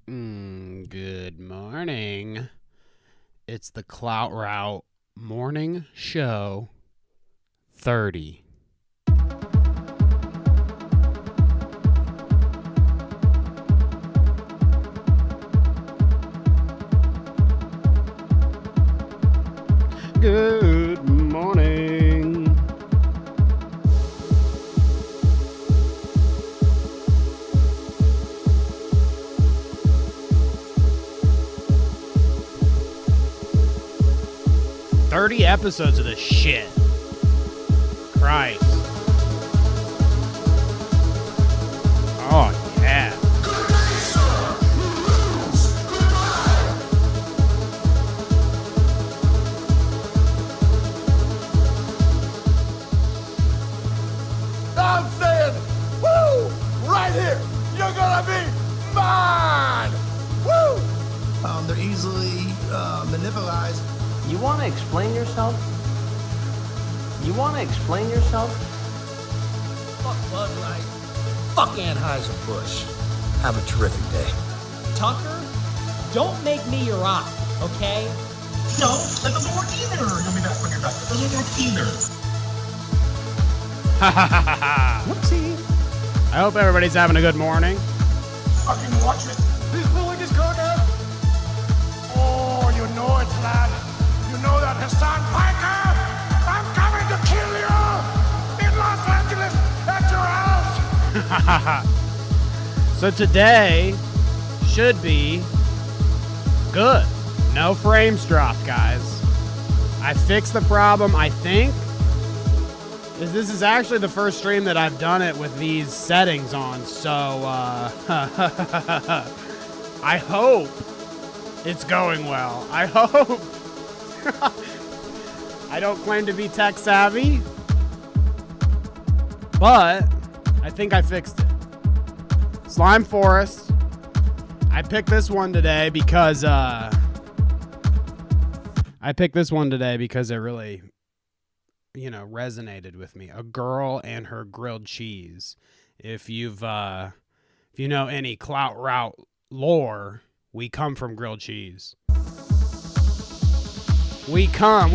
Good morning. It's the Clout Route Morning Show 30. Good morning. "30 episodes of this shit. Christ. Oh, yeah. I'm saying, woo, right here. You're gonna be mine. Woo. They're easily manipulated. You want to explain yourself? You want to explain yourself? Fuck Bud Light. Fuck Anheuser-Busch. Have a terrific day. Tucker, don't make me your op, okay? No, that doesn't work either. You'll be back when you're back. That doesn't work either. Whoopsie. I hope everybody's having a good morning. Fucking watch it. He's pulling his gun out. Oh, you know it, lad. You know that Hassan Piker. I'm coming to kill you in Los Angeles at your house. So today should be good. No frames dropped, guys. I fixed the problem, I think. This is actually the first stream that I've done it with these settings on, so I hope it's going well. I hope. I don't claim to be tech savvy, but I think I fixed it. Slime Forest. I picked this one today because it really, resonated with me. A girl and her grilled cheese. If you know any Clout Route lore, we come from grilled cheese. We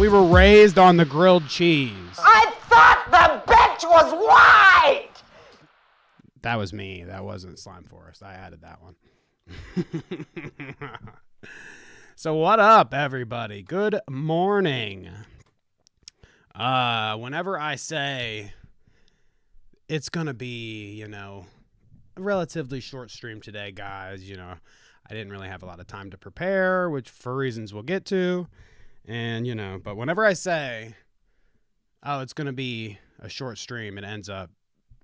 were raised on the grilled cheese. I thought the bitch was white! That was me. That wasn't Slime Forest. I added that one. So what up, everybody? Good morning. Whenever I say it's going to be, a relatively short stream today, guys, I didn't really have a lot of time to prepare, which for reasons we'll get to. And, but whenever I say, oh, it's going to be a short stream, it ends up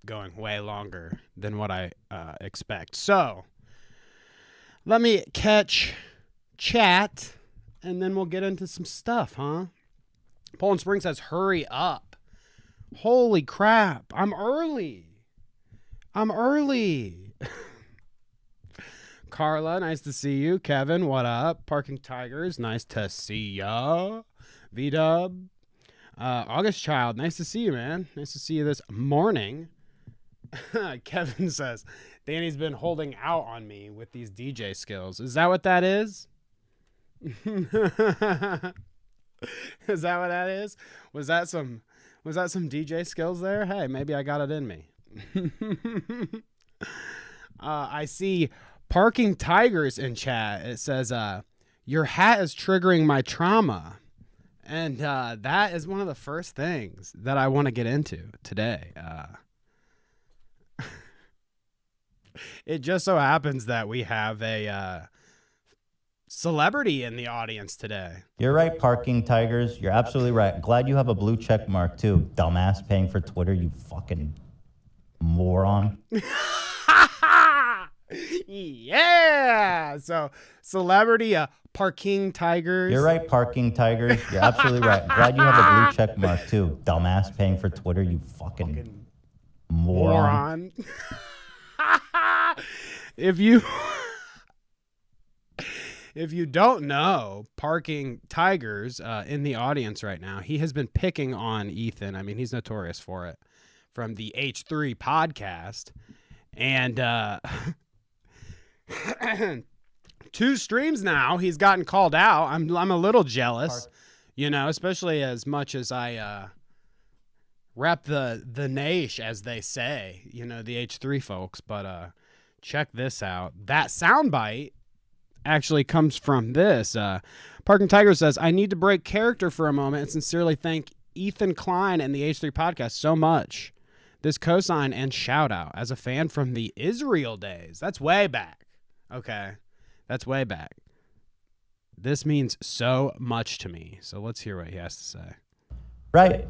going way longer than what I expect. So let me catch chat and then we'll get into some stuff, huh? Poland Spring says, hurry up. Holy crap. I'm early. Carla, nice to see you. Kevin, what up? Parking Tigers, nice to see ya. V-Dub. August Child, nice to see you, man. Nice to see you this morning. Kevin says, Danny's been holding out on me with these DJ skills. Is that what that is? Is that what that is? Was that some DJ skills there? Hey, maybe I got it in me. I see Parking Tigers in chat. It says, your hat is triggering my trauma. And that is one of the first things that I want to get into today. It just so happens that we have a celebrity in the audience today. You're right, Parking Tigers. You're absolutely right. Glad you have a blue check mark, too. Dumbass paying for Twitter, you fucking moron. Yeah. So, celebrity, Parking Tigers. You're right, Parking Tigers. You're absolutely right. Glad you have a blue check mark, too. Dumbass paying for Twitter, you fucking moron. If you don't know, Parking Tigers in the audience right now, he has been picking on Ethan. I mean, he's notorious for it from the H3 podcast. And 2 streams now. He's gotten called out. I'm a little jealous, especially as much as I rep the Nash, as they say, the H3 folks. But check this out. That soundbite actually comes from this. Parking Tiger says, I need to break character for a moment and sincerely thank Ethan Klein and the H3 podcast so much. This cosign and shout out as a fan from the Israel days. That's way back. Okay. That's way back. This means so much to me. So let's hear what he has to say. Right.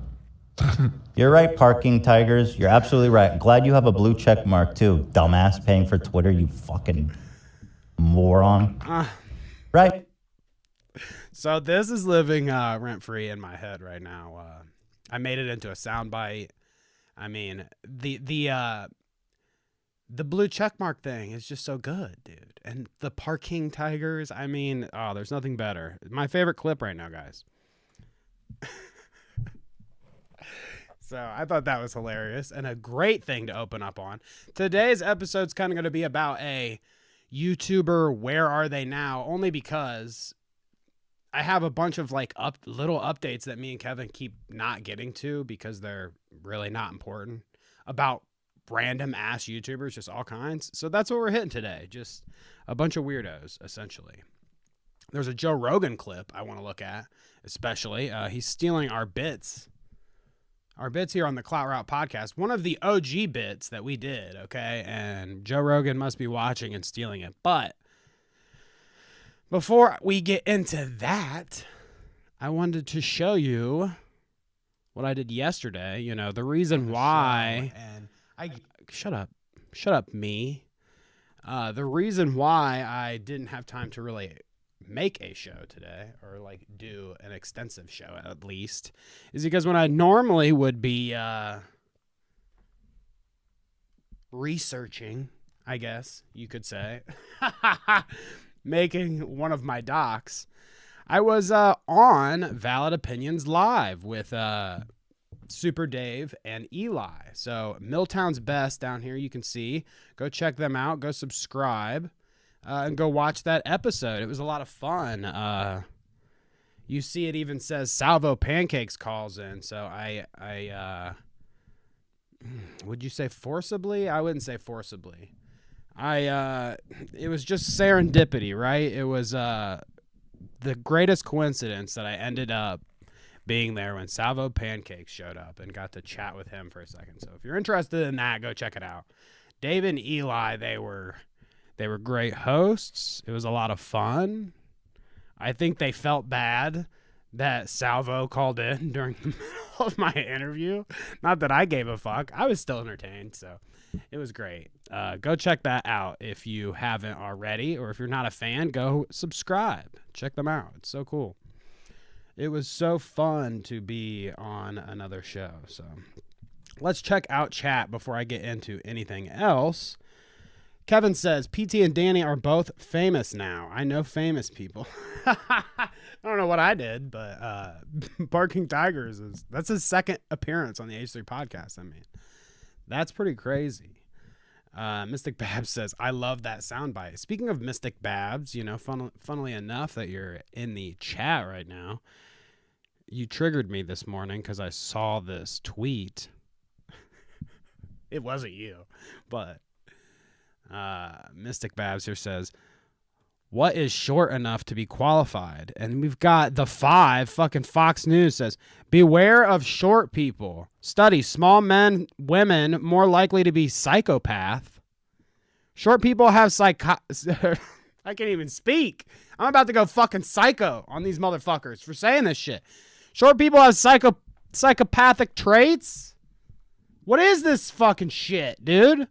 You're right, Parking Tigers. You're absolutely right. Glad you have a blue check mark too, dumbass, paying for Twitter, you fucking moron. Right. So this is living rent-free in my head right now. I made it into a soundbite. I mean, the blue checkmark thing is just so good, dude. And the Parking Tigers, I mean, there's nothing better. My favorite clip right now, guys. So I thought that was hilarious and a great thing to open up on. Today's episode's kind of going to be about a YouTuber, where are they now? Only because I have a bunch of like little updates that me and Kevin keep not getting to because they're really not important about random ass YouTubers, just all kinds. So that's what we're hitting today. Just a bunch of weirdos, essentially. There's a Joe Rogan clip I want to look at, especially. He's stealing our bits. Our bits here on the Clout Route podcast. One of the OG bits that we did, okay? And Joe Rogan must be watching and stealing it. But before we get into that, I wanted to show you what I did yesterday. The reason why... Shut up, me. The reason why I didn't have time to really make a show today, or like do an extensive show at least, is because when I normally would be researching, I guess you could say, making one of my docs, I was on Valid Opinions Live with Super Dave and Eli. So Milltown's Best down here, you can see. Go check them out. Go subscribe and go watch that episode. It was a lot of fun. You see, it even says Salvo Pancakes calls in. So I would you say forcibly? I wouldn't say forcibly. It was just serendipity, right? It was the greatest coincidence that I ended up being there when Salvo Pancakes showed up and got to chat with him for a second. So if you're interested in that, go check it out. Dave and Eli, they were great hosts. It was a lot of fun. I think they felt bad that Salvo called in during the middle of my interview. Not that I gave a fuck. I was still entertained, so it was great. Go check that out if you haven't already, or if you're not a fan, go subscribe. Check them out. It's so cool. It was so fun to be on another show. So let's check out chat before I get into anything else. Kevin says, PT and Danny are both famous now. I know famous people. I don't know what I did, but Barking Tigers, that's his second appearance on the H3 podcast. I mean, that's pretty crazy. Mystic Babs says, I love that soundbite. Speaking of Mystic Babs, funnily enough that you're in the chat right now, you triggered me this morning because I saw this tweet. It wasn't you, but Mystic Babs here says, what is short enough to be qualified? And we've got the 5, fucking Fox News says, beware of short people. Study, small men, women more likely to be psychopath. Short people have I can't even speak. I'm about to go fucking psycho on these motherfuckers for saying this shit. Short people have psychopathic traits? What is this fucking shit, dude?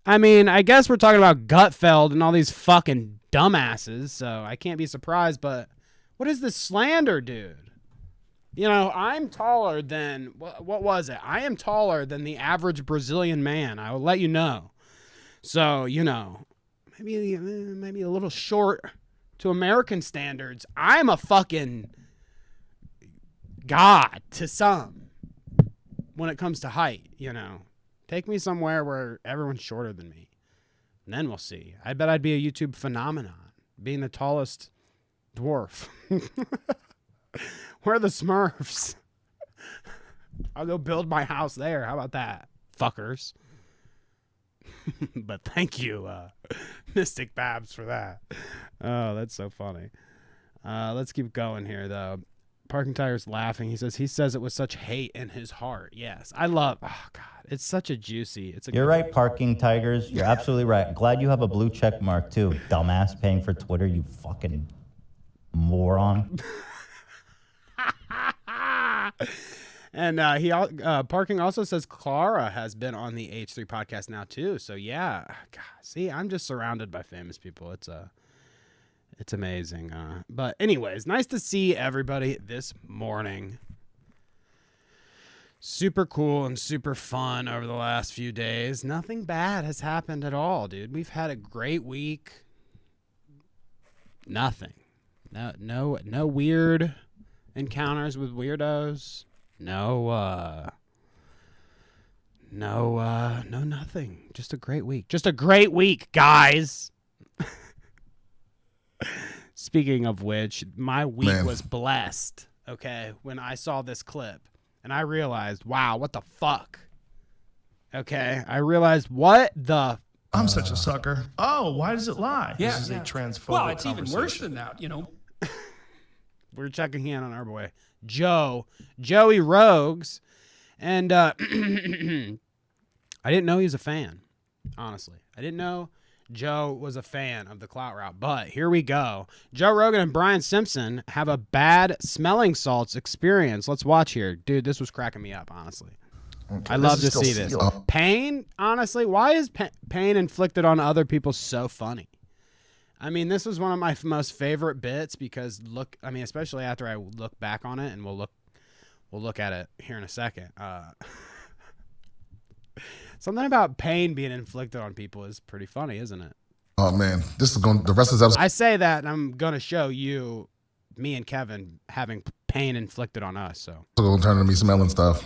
I mean, I guess we're talking about Gutfeld and all these fucking dumbasses, so I can't be surprised, but what is this slander, dude? I'm taller than, what was it? I am taller than the average Brazilian man. I will let you know. So, maybe a little short to American standards. I'm a fucking god to some when it comes to height, Take me somewhere where everyone's shorter than me. And then we'll see. I bet I'd be a YouTube phenomenon, being the tallest dwarf. Where are the Smurfs? I'll go build my house there. How about that, fuckers? But thank you, Mystic Babs, for that. Oh, that's so funny. Let's keep going here, though. Parking Tiger's laughing. He says it with such hate in his heart. Yes, I love. Oh God, it's such a juicy. You're right, Parking Tigers. You're absolutely right. Glad you have a blue check mark too, dumbass. Paying for Twitter, you fucking moron. And Parking also says Clara has been on the H3 podcast now too. So yeah, God, see, I'm just surrounded by famous people. It's amazing. But anyways, nice to see everybody this morning. Super cool and super fun over the last few days. Nothing bad has happened at all, dude. We've had a great week. Nothing. No weird encounters with weirdos. No nothing. Just a great week. Just a great week, guys. Speaking of which, my week was blessed, okay, when I saw this clip. And I realized, wow, what the fuck? Okay, I realized, what the... I'm such a sucker. Oh, why does it lie? Yeah, This is a transphobic Well, it's even conversation. worse than that, you know. We're checking in on our boy, Joey Rogues. And I didn't know he was a fan, honestly. I didn't know Joe was a fan of the Clout route, but here we go. Joe Rogan and Brian Simpson have a bad smelling salts experience. Let's watch here. Dude, this was cracking me up, honestly. Okay, I love to see this. Pain, honestly, why is pain inflicted on other people so funny? I mean, this was one of my most favorite bits because especially after I look back on it, and we'll look at it here in a second. Something about pain being inflicted on people is pretty funny, isn't it? Oh man, this is going. The rest of this episode. I say that, and I'm gonna show you, me and Kevin having pain inflicted on us. So Gonna turn to me smelling stuff.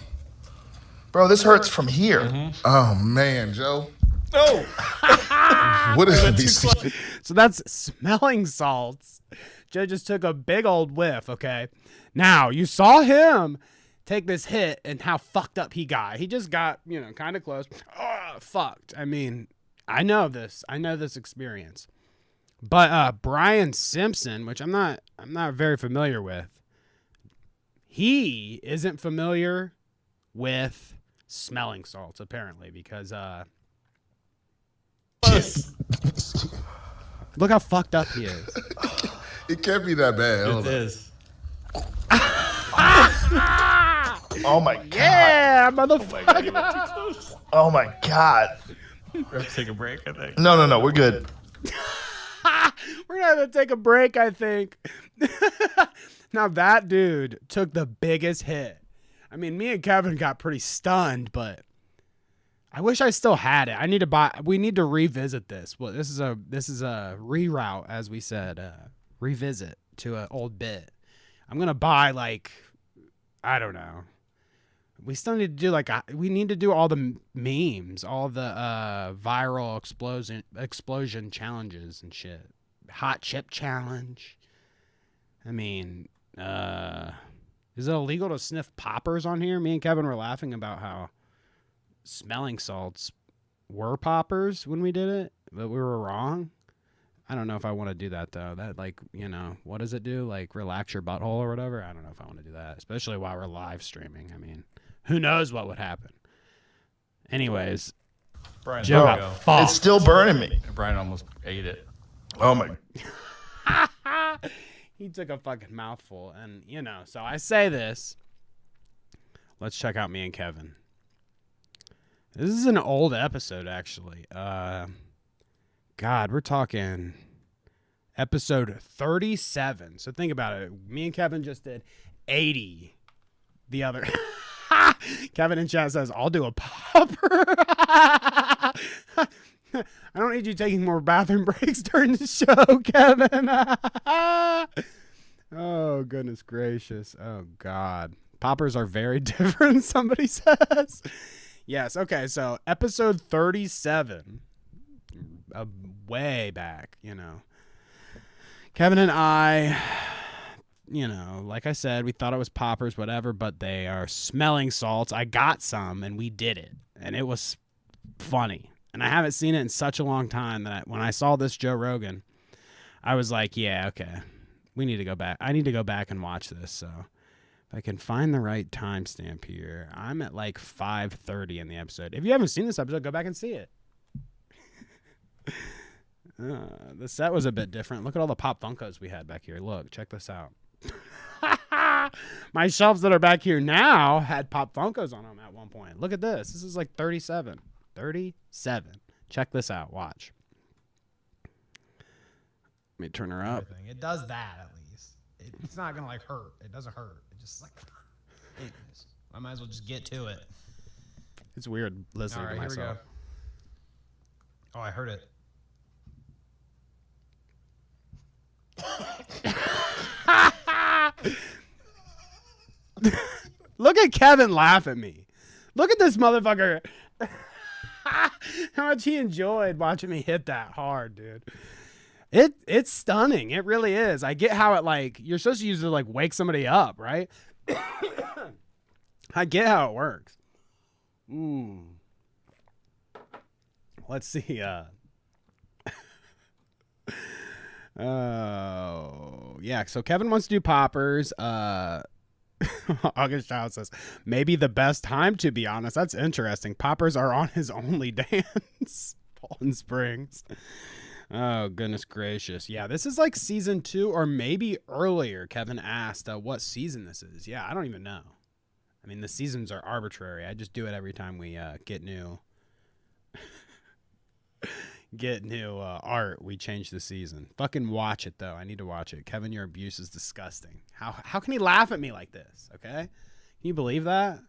Bro, this hurts from here. Oh man, Joe. No. What is BC? So that's smelling salts. Joe just took a big old whiff. Okay, now you saw him take this hit and how fucked up he got. He just got, kind of close. Oh, fucked. I mean, I know this experience. But Brian Simpson, which I'm not very familiar with, he isn't familiar with smelling salts apparently because look how fucked up he is. It can't be that bad. Hold on. is. Oh my god. Yeah, motherfucker. Oh my god. We have to take a break, I think. No, we're good. We're gonna have to take a break, I think. Now that dude took the biggest hit. I mean, me and Kevin got pretty stunned, but I wish I still had it. We need to revisit this. Well, this is a reroute, as we said, revisit to an old bit. I'm gonna buy I don't know. We still need to do we need to do all the memes, all the viral explosion challenges and shit. Hot chip challenge. I mean, is it illegal to sniff poppers on here? Me and Kevin were laughing about how smelling salts were poppers when we did it, but we were wrong. I don't know if I want to do that though. That what does it do? Relax your butthole or whatever? I don't know if I want to do that, especially while we're live streaming. I mean, who knows what would happen? Anyways, Brian, Joe got fucked. It's still burning me. Brian almost ate it. Oh my. He took a fucking mouthful, and so I say this. Let's check out me and Kevin. This is an old episode, actually. God, we're talking episode 37. So think about it. Me and Kevin just did 80. The other. Kevin in chat says, I'll do a popper. I don't need you taking more bathroom breaks during the show, Kevin. Oh, goodness gracious. Oh, God. Poppers are very different, somebody says. Yes, okay, so episode 37. way back, you know. Kevin and I, you know, like I said, we thought it was poppers, whatever, but they are smelling salts. I got some, and we did it, and it was funny. And I haven't seen it in such a long time that when I saw this Joe Rogan, I was like, yeah, okay, we need to go back. I need to go back and watch this. So if I can find the right timestamp here, I'm at like 5:30 in the episode. If you haven't seen this episode, go back and see it. The set was a bit different. Look at all the Pop Funkos we had back here. Look, check this out. My shelves that are back here now had Pop Funkos on them at one point. Look at this. This is like 37. 37. Check this out. Watch. Let me turn her up. It does that at least. It's not gonna like hurt. It doesn't hurt. It just like. I might as well just get to it. It's weird listening to myself. Here we go. Oh, I heard it. Look at Kevin laugh at me. Look at this motherfucker. How much he enjoyed watching me hit that hard, dude. It's stunning. It really is. I get how it like you're supposed to use it to like wake somebody up, right? I get how it works. Let's see. Oh, yeah. So Kevin wants to do poppers. August Child says, maybe the best time, to be honest. That's interesting. Poppers are on his only dance. Poland Springs. Oh, goodness gracious. Yeah, this is like season 2 or maybe earlier. Kevin asked what season this is. Yeah, I don't even know. I mean, the seasons are arbitrary. I just do it every time we get new art. We change the season. Fucking watch it, though. I need to watch it. Kevin, your abuse is disgusting. How can he laugh at me like this? Okay? Can you believe that?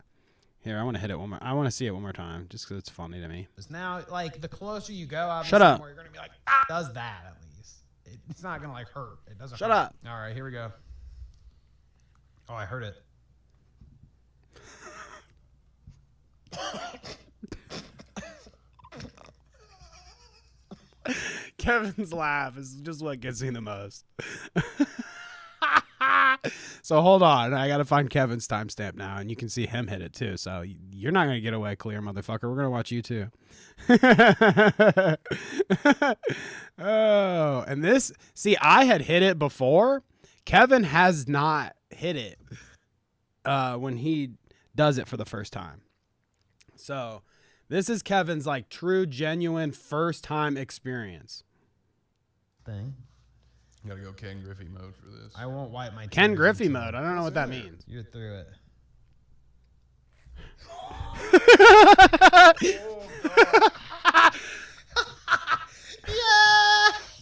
Here, I want to hit it one more. I want to see it one more time just because it's funny to me. It's now, like, the closer you go, obviously, shut up. The more you're going to be like, ah! It does that at least. It's not going to, like, hurt. It doesn't Shut hurt. up. All right, here we go. Oh, I heard it. Kevin's laugh is just what gets me the most. So hold on. I got to find Kevin's timestamp now, and you can see him hit it too. So you're not going to get away clear, motherfucker. We're going to watch you too. Oh, and this, see, I had hit it before. Kevin has not hit it when he does it for the first time. So this is Kevin's like true, genuine first time experience. Thing. You gotta go Ken Griffey mode for this. I won't wipe my Ken Griffey mode. I don't know what that means. You're through it.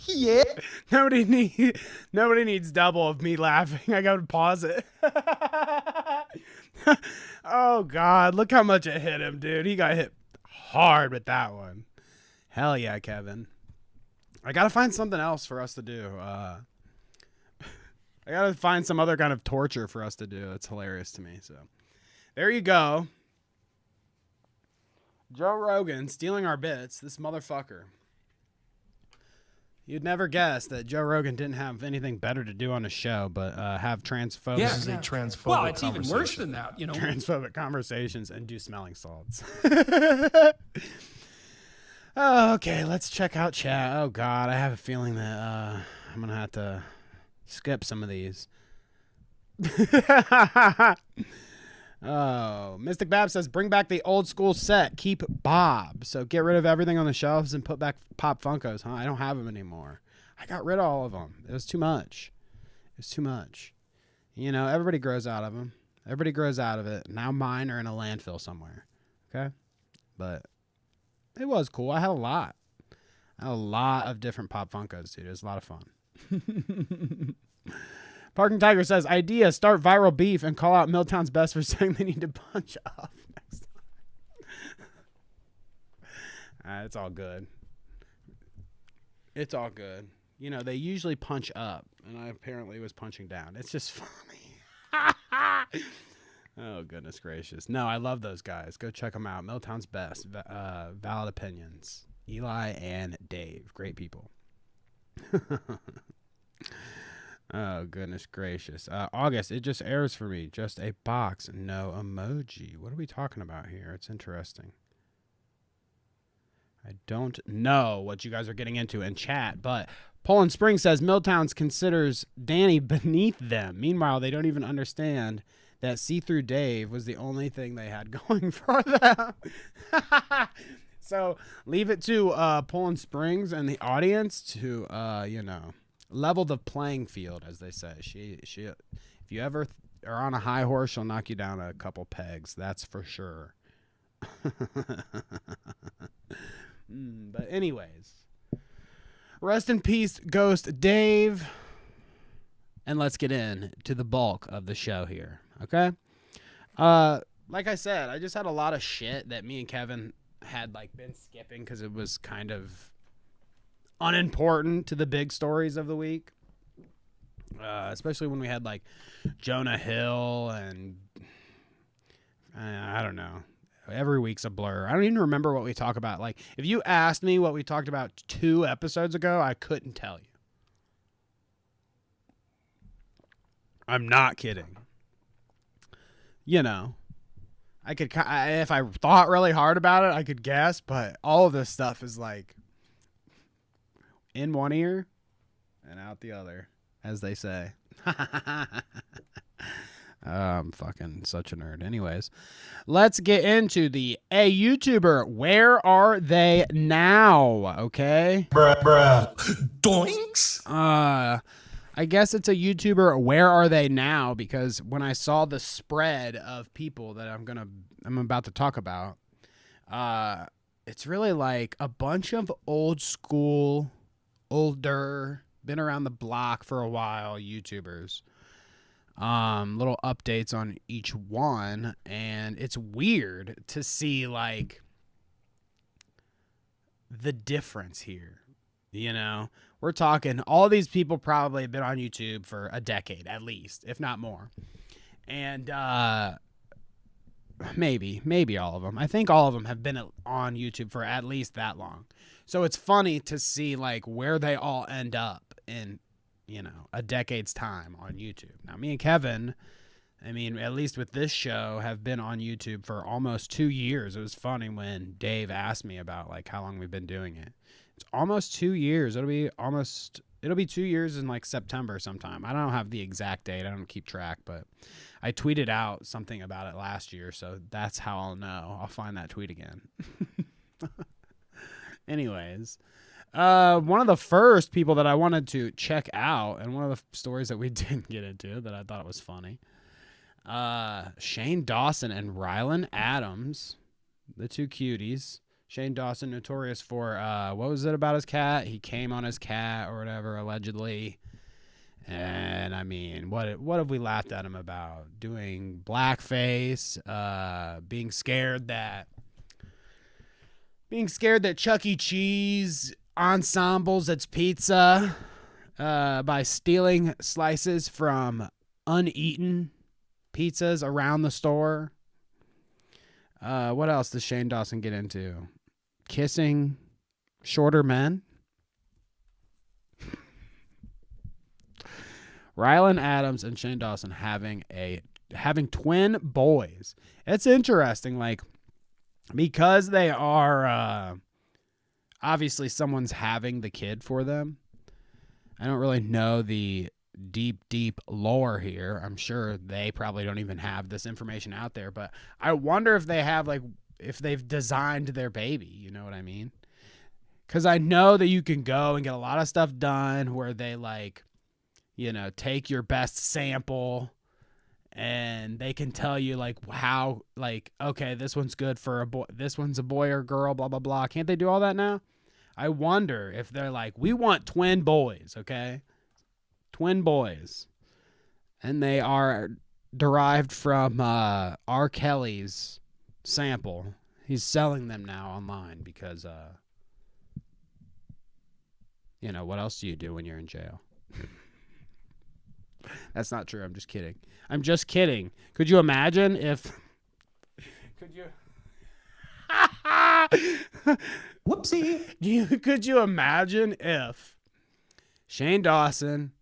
Yeah. Nobody needs double of me laughing. I gotta pause it. Oh God, look how much it hit him, dude. He got hit hard with that one. Hell yeah, Kevin. I gotta find something else for us to do. I gotta find some other kind of torture for us to do. It's hilarious to me. So there you go. Joe Rogan stealing our bits. This motherfucker. You'd never guess that Joe Rogan didn't have anything better to do on his show, but have transphobic. Yeah, this is a transphobic well, it's even worse than that, you know. Transphobic conversations and do smelling salts. Oh, okay, let's check out chat. Oh God, I have a feeling that I'm gonna have to skip some of these. Oh, Mystic Bab says, bring back the old school set. Keep Bob. So get rid of everything on the shelves and put back Pop Funkos, huh? I don't have them anymore. I got rid of all of them. It was too much. It was too much. You know, everybody grows out of them. Everybody grows out of it. Now mine are in a landfill somewhere. Okay? But it was cool. I had a lot. I had a lot of different Pop Funkos, dude. It was a lot of fun. Parking Tiger says, idea, start viral beef and call out Milltown's best for saying they need to punch up next time. It's all good. It's all good. You know, they usually punch up, and I apparently was punching down. It's just funny. Oh, goodness gracious. No, I love those guys. Go check them out. Milltown's best. Valid opinions. Eli and Dave. Great people. Oh, goodness gracious. August, it just airs for me. Just a box, no emoji. What are we talking about here? It's interesting. I don't know what you guys are getting into in chat, but Poland Spring says Milltowns considers Danny beneath them. Meanwhile, they don't even understand that See-Through Dave was the only thing they had going for them. So leave it to Poland Springs and the audience to, level the playing field, as they say. She if you ever are on a high horse, she'll knock you down a couple pegs. That's for sure. But anyways, rest in peace, Ghost Dave. And let's get in to the bulk of the show here, okay? Like I said, I just had a lot of shit that me and Kevin had been skipping because it was kind of unimportant to the big stories of the week. Especially when we had Jonah Hill and I don't know. Every week's a blur. I don't even remember what we talk about. If you asked me what we talked about 2 episodes ago, I couldn't tell you. I'm not kidding. I could, if I thought really hard about it, I could guess, but all of this stuff is in one ear and out the other, as they say. I'm fucking such a nerd. Anyways, let's get into the A YouTuber. Where are they now? Okay. Bruh. Doinks. I guess it's a YouTuber. Where are they now? Because when I saw the spread of people that I'm about to talk about, it's really a bunch of old school, older, been around the block for a while YouTubers. Little updates on each one, and it's weird to see the difference here. We're talking all these people probably have been on YouTube for a decade at least, if not more. And maybe all of them. I think all of them have been on YouTube for at least that long. So it's funny to see where they all end up in a decade's time on YouTube. Now, me and Kevin, at least with this show, have been on YouTube for almost 2 years. It was funny when Dave asked me about how long we've been doing it. It's almost 2 years. It'll be 2 years in September sometime. I don't have the exact date. I don't keep track, but I tweeted out something about it last year, so that's how I'll know. I'll find that tweet again. Anyways, one of the first people that I wanted to check out, and one of the stories that we didn't get into that I thought was funny, Shane Dawson and Rylan Adams, the 2 cuties. Shane Dawson, notorious for, what was it about his cat? He came on his cat or whatever, allegedly. And, what have we laughed at him about? Doing blackface, being scared that Chuck E. Cheese ensembles its pizza by stealing slices from uneaten pizzas around the store. What else does Shane Dawson get into? Kissing shorter men. Rylan Adams and Shane Dawson having twin boys. It's interesting, because they are obviously someone's having the kid for them. I don't really know the deep lore here. I'm sure they probably don't even have this information out there, but I wonder if they have if they've designed their baby, you know what I mean? Because I know that you can go and get a lot of stuff done where they take your best sample and they can tell you how okay, this one's good for a boy, this one's a boy or girl, blah blah blah. Can't they do all that now? I wonder if they're we want twin boys, okay? Twin boys. And they are derived from R. Kelly's sample. He's selling them now online because what else do you do when you're in jail? That's not true. I'm just kidding. Could you imagine if Whoopsie. Could you imagine if Shane Dawson,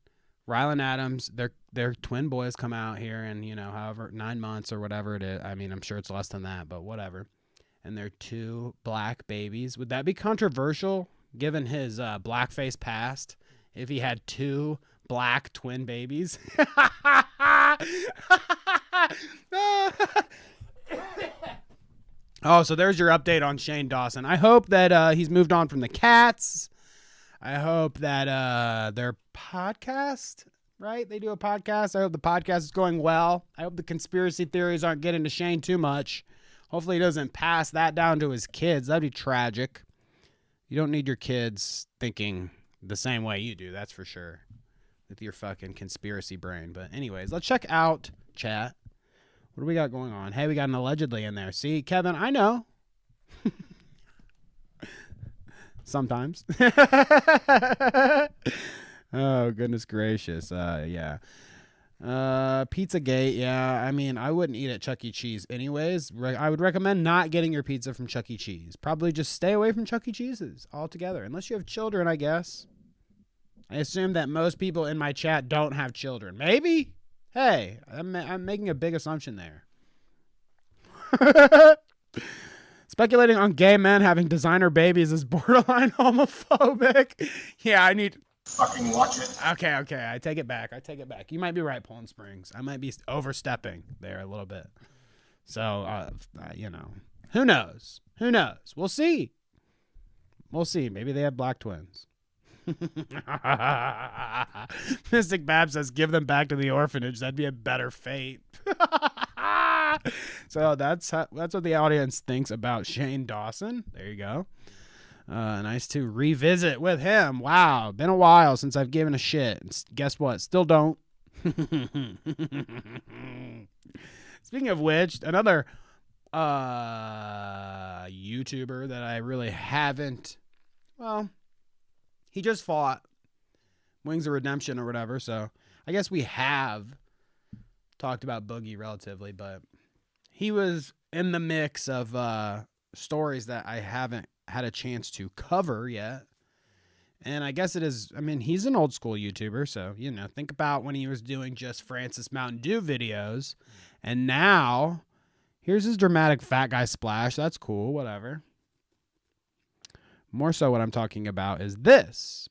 Rylan Adams, their twin boys come out here and, however, 9 months or whatever it is. I mean, I'm sure it's less than that, but whatever. And they're 2 black babies. Would that be controversial given his blackface past if he had 2 black twin babies? Oh, so there's your update on Shane Dawson. I hope that he's moved on from the cats. I hope that their podcast, right? They do a podcast. I hope the podcast is going well. I hope the conspiracy theories aren't getting to Shane too much. Hopefully he doesn't pass that down to his kids. That'd be tragic. You don't need your kids thinking the same way you do, that's for sure, with your fucking conspiracy brain. But anyways, let's check out chat. What do we got going on? Hey, we got an allegedly in there. See, Kevin, I know. Sometimes. Oh, goodness gracious. Yeah. Pizzagate. Yeah. I mean, I wouldn't eat at Chuck E. Cheese anyways. I would recommend not getting your pizza from Chuck E. Cheese. Probably just stay away from Chuck E. Cheese's altogether. Unless you have children, I guess. I assume that most people in my chat don't have children. Maybe. Hey, I'm making a big assumption there. Speculating on gay men having designer babies is borderline homophobic. Yeah, I need... Fucking watch it. Okay. I take it back. You might be right, Poland Springs. I might be overstepping there a little bit. So, who knows? We'll see. Maybe they have black twins. Mystic Bab says, give them back to the orphanage. That'd be a better fate. So that's what the audience thinks about Shane Dawson. There you go. Nice to revisit with him. Wow, been a while since I've given a shit. Guess what? Still don't. Speaking of which, another YouTuber that I really haven't. Well, he just fought Wings of Redemption or whatever, so I guess we have talked about Boogie relatively, but he was in the mix of stories that I haven't had a chance to cover yet. And I guess it is, I mean, he's an old school YouTuber, so, think about when he was doing just Francis Mountain Dew videos, and now here's his dramatic fat guy splash. That's cool, whatever. More so what I'm talking about is this.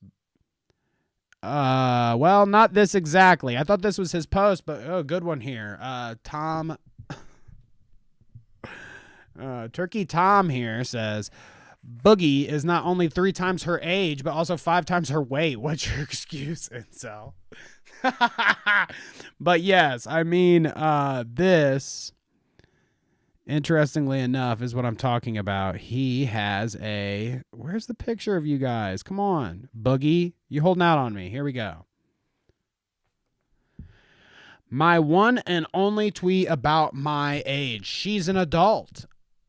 Well, not this exactly. I thought this was his post, but good one here. Turkey Tom here says, Boogie is not only 3 times her age, but also 5 times her weight. What's your excuse, incel? But yes, I mean, this, interestingly enough, is what I'm talking about. He has where's the picture of you guys? Come on, Boogie. You holding out on me. Here we go. My one and only tweet about my age. She's an adult.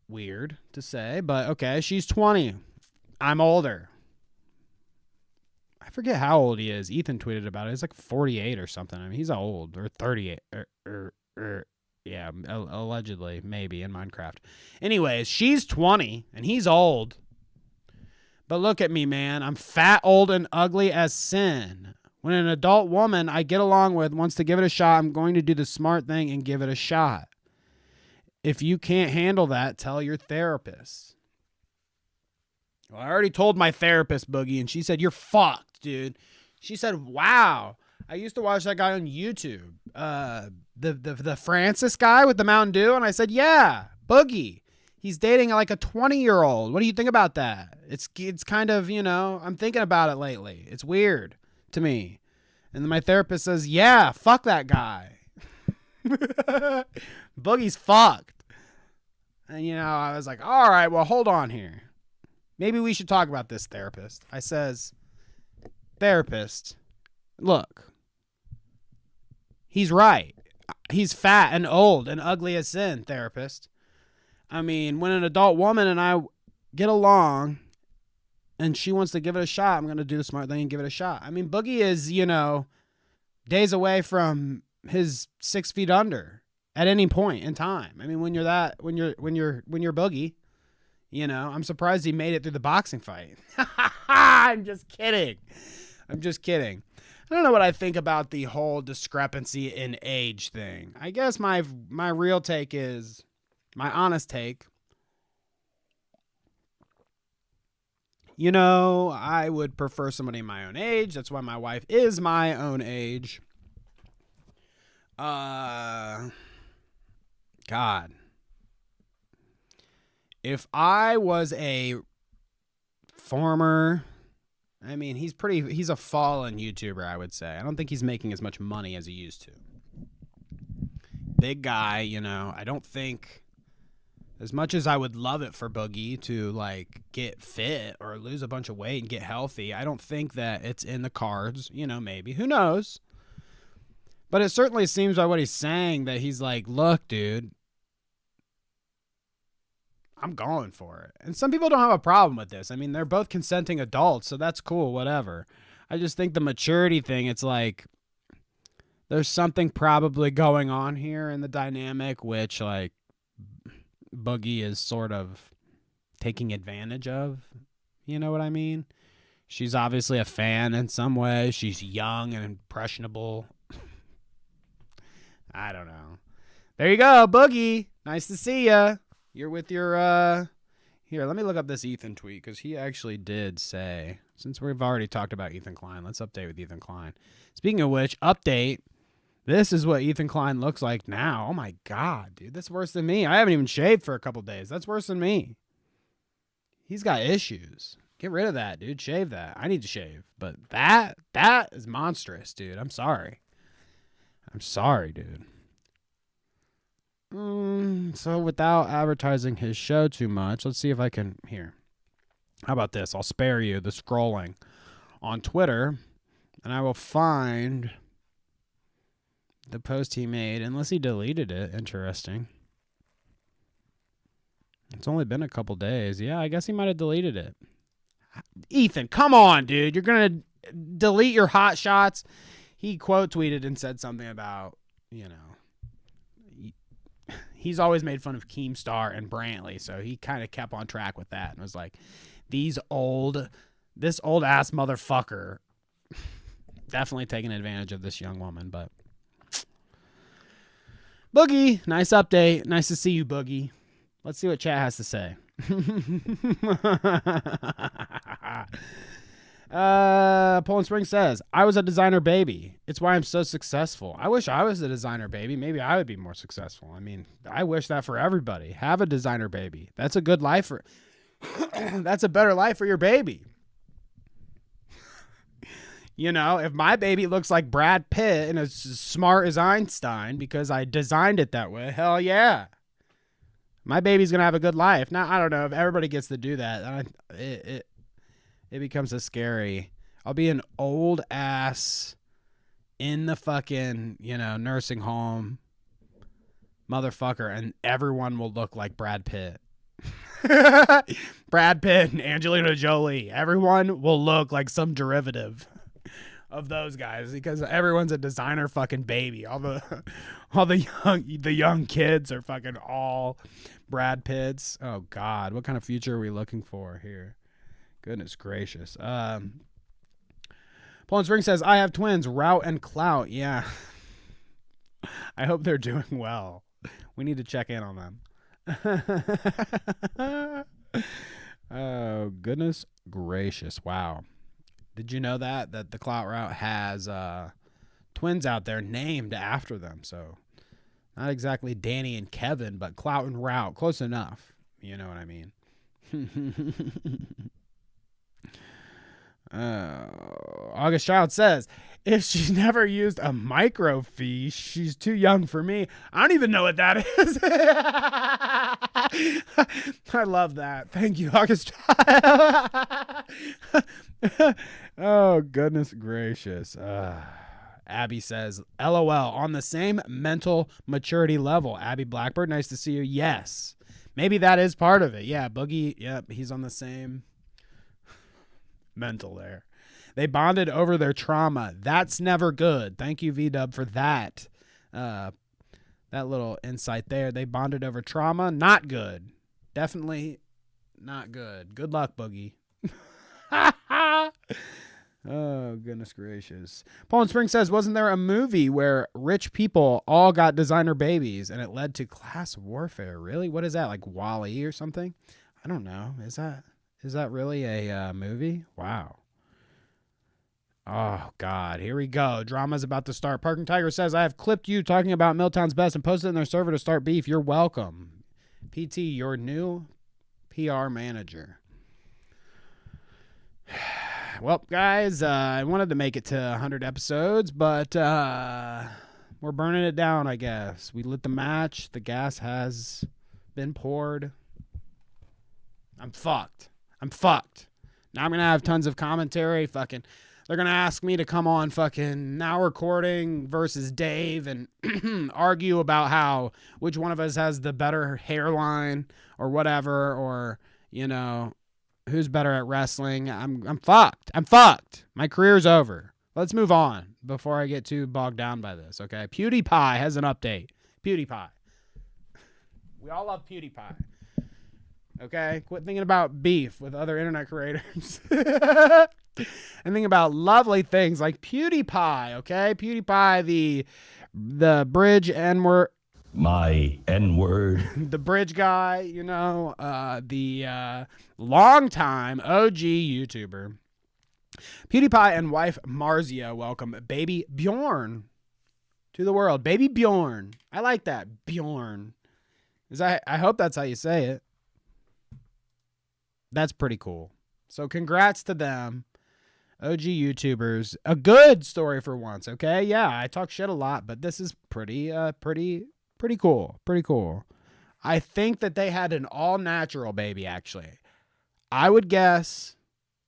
Weird to say, but okay. She's 20. I'm older. I forget how old he is. Ethan tweeted about it. He's like 48 or something. I mean, he's old, or 38. Yeah, allegedly, maybe, in Minecraft. Anyways, she's 20, and he's old. But look at me, man. I'm fat, old, and ugly as sin. When an adult woman I get along with wants to give it a shot, I'm going to do the smart thing and give it a shot. If you can't handle that, tell your therapist. Well, I already told my therapist, Boogie, and she said, you're fucked, dude. She said, wow. I used to watch that guy on YouTube. The Francis guy with the Mountain Dew. And I said, yeah, Boogie. He's dating like a 20-year-old. What do you think about that? It's kind of, I'm thinking about it lately. It's weird to me. And then my therapist says, yeah, fuck that guy. Boogie's fucked. And, I was like, all right, well, hold on here. Maybe we should talk about this, therapist. I says, therapist, look, he's right. He's fat and old and ugly as sin, therapist. I mean, when an adult woman and I get along and she wants to give it a shot, I'm going to do the smart thing and give it a shot. I mean, Boogie is, days away from his 6 feet under at any point in time. I mean, when you're Boogie, You know, I'm surprised he made it through the boxing fight. I'm just kidding. I don't know what I think about the whole discrepancy in age thing. I guess my real take is, my honest take, you know, I would prefer somebody my own age. That's why my wife is my own age. God. If I was a former, I mean, he's a fallen YouTuber, I would say. I don't think he's making as much money as he used to. Big guy, you know, I don't think, as much as I would love it for Boogie to like get fit or lose a bunch of weight and get healthy, I don't think that it's in the cards, you know, maybe, who knows? But it certainly seems by what he's saying that he's like, look, dude, I'm going for it. And some people don't have a problem with this. I mean, they're both consenting adults, so that's cool, whatever. I just think the maturity thing, it's like there's something probably going on here in the dynamic, which like Boogie is sort of taking advantage of. You know what I mean? She's obviously a fan in some way. She's young and impressionable. I don't know. There you go, Boogie. Nice to see ya. You're with your, here, let me look up this Ethan tweet, because he actually did say, since we've already talked about Ethan Klein, let's update with Ethan Klein. Speaking of which, update, this is what Ethan Klein looks like now. Oh my God, dude, that's worse than me. I haven't even shaved for a couple days. That's worse than me. He's got issues. Get rid of that, dude. Shave that. I need to shave. But that is monstrous, dude. I'm sorry. Dude. So without advertising his show too much, let's see if I can, here. How about this? I'll spare you the scrolling on Twitter, and I will find the post he made, unless he deleted it. Interesting. It's only been a couple days. Yeah, I guess he might have deleted it. Ethan, come on, dude. You're going to delete your hot shots? He quote tweeted and said something about, you know, he's always made fun of Keemstar and Brantley, so he kind of kept on track with that and was like, this old ass motherfucker definitely taking advantage of this young woman. But Boogie, nice update. Nice to see you, Boogie. Let's see what chat has to say. Poland Spring says, I was a designer baby. It's why I'm so successful. I wish I was a designer baby. Maybe I would be more successful. I mean, I wish that for everybody. Have a designer baby. That's a good life for that's a better life for your baby. You know, if my baby looks like Brad Pitt and is as smart as Einstein because I designed it that way, hell yeah. My baby's going to have a good life. Now, I don't know if everybody gets to do that. It becomes a scary. I'll be an old ass in the fucking, you know, nursing home motherfucker, and everyone will look like Brad Pitt. Brad Pitt and Angelina Jolie. Everyone will look like some derivative of those guys because everyone's a designer fucking baby. All the young kids are fucking all Brad Pitts. Oh God, what kind of future are we looking for here? Goodness gracious. Poland Spring says, I have twins, Route and Clout. Yeah. I hope they're doing well. We need to check in on them. Oh, goodness gracious. Wow. Did you know that the Clout Route has twins out there named after them? So not exactly Danny and Kevin, but Clout and Route. Close enough. You know what I mean? August Child says, if she's never used a microfiche, she's too young for me. I don't even know what that is. I love that. Thank you, August Child. Oh, goodness gracious. Abby says, LOL, on the same mental maturity level. Abby Blackbird, nice to see you. Yes. Maybe that is part of it. Yeah, Boogie, yep, he's on the same mental there. They bonded over their trauma. That's never good. Thank you, V-Dub, for that. That little insight there. They bonded over trauma. Not good. Definitely Not good. Good luck, Boogie. Oh, goodness gracious. Paul in Spring says, wasn't there a movie where rich people all got designer babies and it led to class warfare? Really? What is that? Like Wall-E or something? I don't know. Is that really a movie? Wow. Oh, God. Here we go. Drama's about to start. Parking Tiger says, I have clipped you talking about Milltown's best and posted it in their server to start beef. You're welcome. PT, your new PR manager. Well, guys, I wanted to make it to 100 episodes, but we're burning it down, I guess. We lit the match. The gas has been poured. I'm fucked. Now I'm going to have tons of commentary. Fucking, they're going to ask me to come on fucking Now Recording versus Dave and argue about which one of us has the better hairline or whatever, or, you know, who's better at wrestling. I'm fucked. My career's over. Let's move on before I get too bogged down by this, okay? Pewdiepie has an update. Pewdiepie. We all love Pewdiepie. Okay? Quit thinking about beef with other internet creators. And think about lovely things like Pewdiepie, okay? Pewdiepie, the bridge N-word. My N-word. The bridge guy, you know, the longtime OG YouTuber. Pewdiepie and wife Marzia welcome baby Bjorn to the world. Baby Bjorn. I like that. Bjorn. I hope that's how you say it. That's pretty cool. So congrats to them. OG YouTubers. A good story for once, okay? Yeah, I talk shit a lot, but this is pretty cool. Pretty cool. I think that they had an all-natural baby, actually. I would guess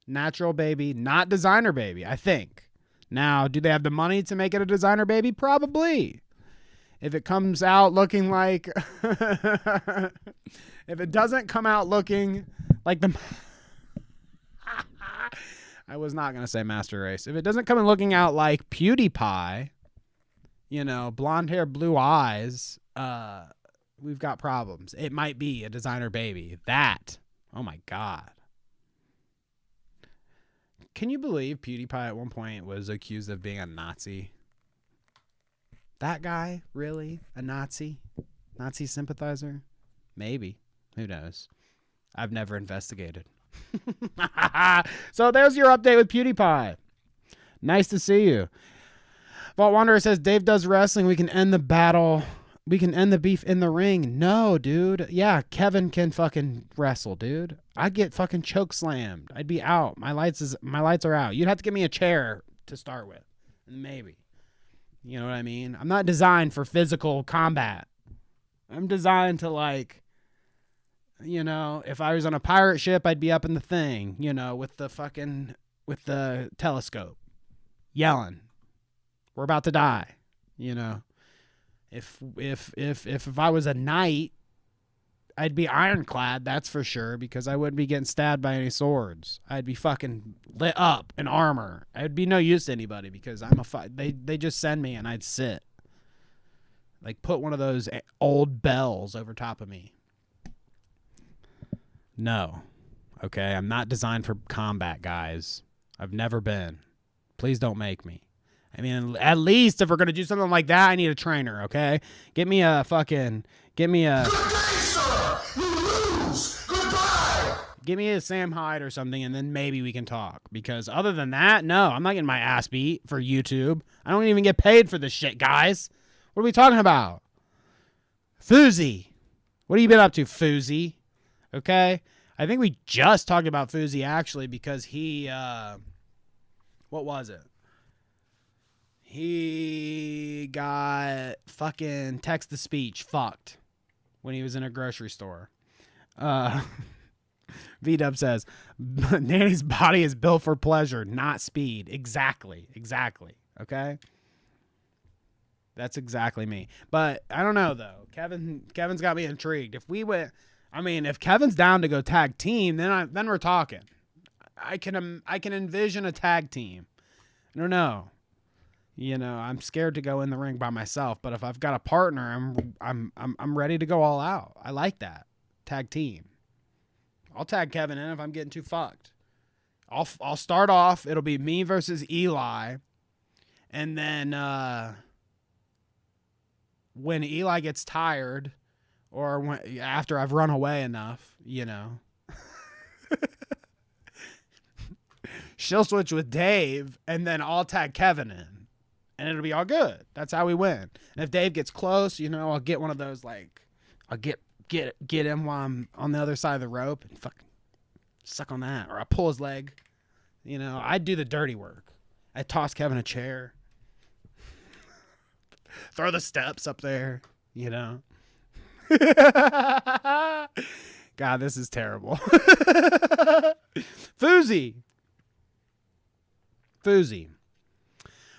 natural baby, not designer baby, I think. Now, do they have the money to make it a designer baby? Probably. If it comes out looking like... if it doesn't come out looking like the... I was not going to say Master Race. If it doesn't come in looking out like Pewdiepie, you know, blonde hair, blue eyes, we've got problems. It might be a designer baby. That, oh my God. Can you believe Pewdiepie at one point was accused of being a Nazi? That guy, really? A Nazi? Nazi sympathizer? Maybe. Who knows? I've never investigated. So there's your update with Pewdiepie. Nice to see you. Vault Wanderer says, Dave does wrestling. We can end the battle. We can end the beef in the ring. No, dude. Yeah, Kevin can fucking wrestle, dude. I'd get fucking choke slammed. I'd be out. My lights are out. You'd have to give me a chair to start with. Maybe. You know what I mean? I'm not designed for physical combat. I'm designed to, like, you know, if I was on a pirate ship, I'd be up in the thing, you know, with the telescope, yelling, we're about to die, you know. If I was a knight, I'd be ironclad, that's for sure, because I wouldn't be getting stabbed by any swords. I'd be fucking lit up in armor. I'd be no use to anybody because they just send me and I'd sit. Like, put one of those old bells over top of me. No. Okay, I'm not designed for combat, guys. I've never been. Please don't make me. I mean, at least if we're going to do something like that, I need a trainer, okay? Get me a... Good day, sir! You lose! Goodbye! Give me a Sam Hyde or something, and then maybe we can talk. Because other than that, no, I'm not getting my ass beat for YouTube. I don't even get paid for this shit, guys. What are we talking about? Fousey. What have you been up to, Fousey? Okay? I think we just talked about Fousey, actually, because he... what was it? He got fucking text-to-speech fucked when he was in a grocery store. V-Dub says, Danny's body is built for pleasure, not speed. Exactly. Okay? That's exactly me. But I don't know, though. Kevin's got me intrigued. If Kevin's down to go tag team, then we're talking. I can envision a tag team. I don't know. You know, I'm scared to go in the ring by myself, but if I've got a partner, I'm ready to go all out. I like that. Tag team. I'll tag Kevin in if I'm getting too fucked. I'll start off. It'll be me versus Eli. And then when Eli gets tired or after I've run away enough, you know, she'll switch with Dave and then I'll tag Kevin in and it'll be all good. That's how we win. And if Dave gets close, you know, I'll get one of those, like, I'll get him while I'm on the other side of the rope and fucking suck on that. Or I'll pull his leg. You know, I do the dirty work. I toss Kevin a chair. Throw the steps up there, you know. God, this is terrible. Fousey.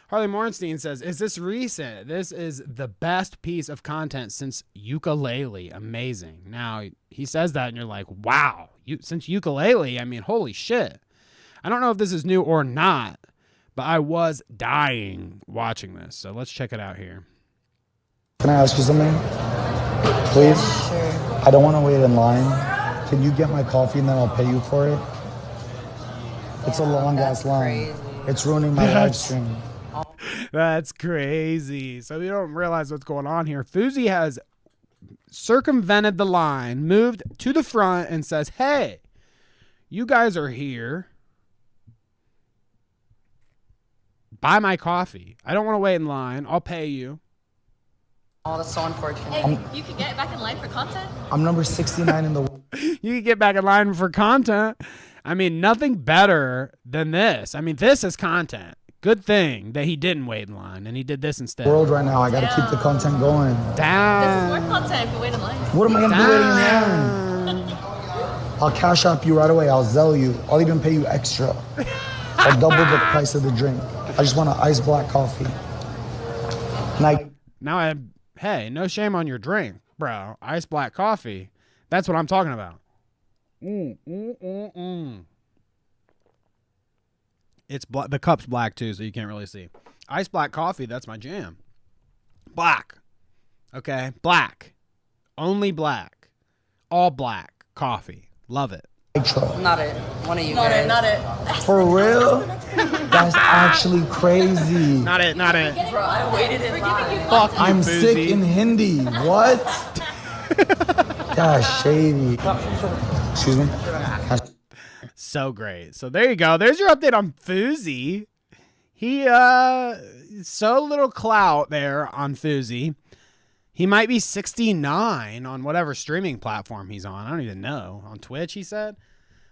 Harley Morenstein says, is this recent? This is the best piece of content since ukulele. Amazing. Now, he says that and you're like, wow. Since ukulele, I mean, holy shit. I don't know if this is new or not, but I was dying watching this. So let's check it out here. Can I ask you something? Please? Sure. I don't want to wait in line. Can you get my coffee and then I'll pay you for it? It's a long-ass line. Crazy. It's ruining my live stream. That's crazy. So you don't realize what's going on here. Fousey has circumvented the line, moved to the front, and says, hey, you guys are here. Buy my coffee. I don't want to wait in line. I'll pay you. Oh, that's so unfortunate. Hey, you can get back in line for content? I'm number 69 in the world. You can get back in line for content. I mean, nothing better than this. I mean, this is content. Good thing that he didn't wait in line and he did this instead. World right now. I got to keep the content going. Damn. This is more content if you wait in line. What am I going to do waiting in line? I'll cash up you right away. I'll Zelle you. I'll even pay you extra. I'll double the price of the drink. I just want an iced black coffee. Hey, no shame on your drink, bro. Iced black coffee. That's what I'm talking about. It's the cup's black too, so you can't really see. Iced black coffee, that's my jam. Black. Okay, black. Only black. All black coffee. Love it. Not it. One of you guys. Not it. For real? That's actually crazy. Not it. Bro, I waited in line. Fuck you, I'm Fousey. sick in Hindi. What? That's shady. Excuse me? So great. So there you go. There's your update on Fousey. He, so little clout there on Fousey. He might be 69 on whatever streaming platform he's on. I don't even know. On Twitch, he said.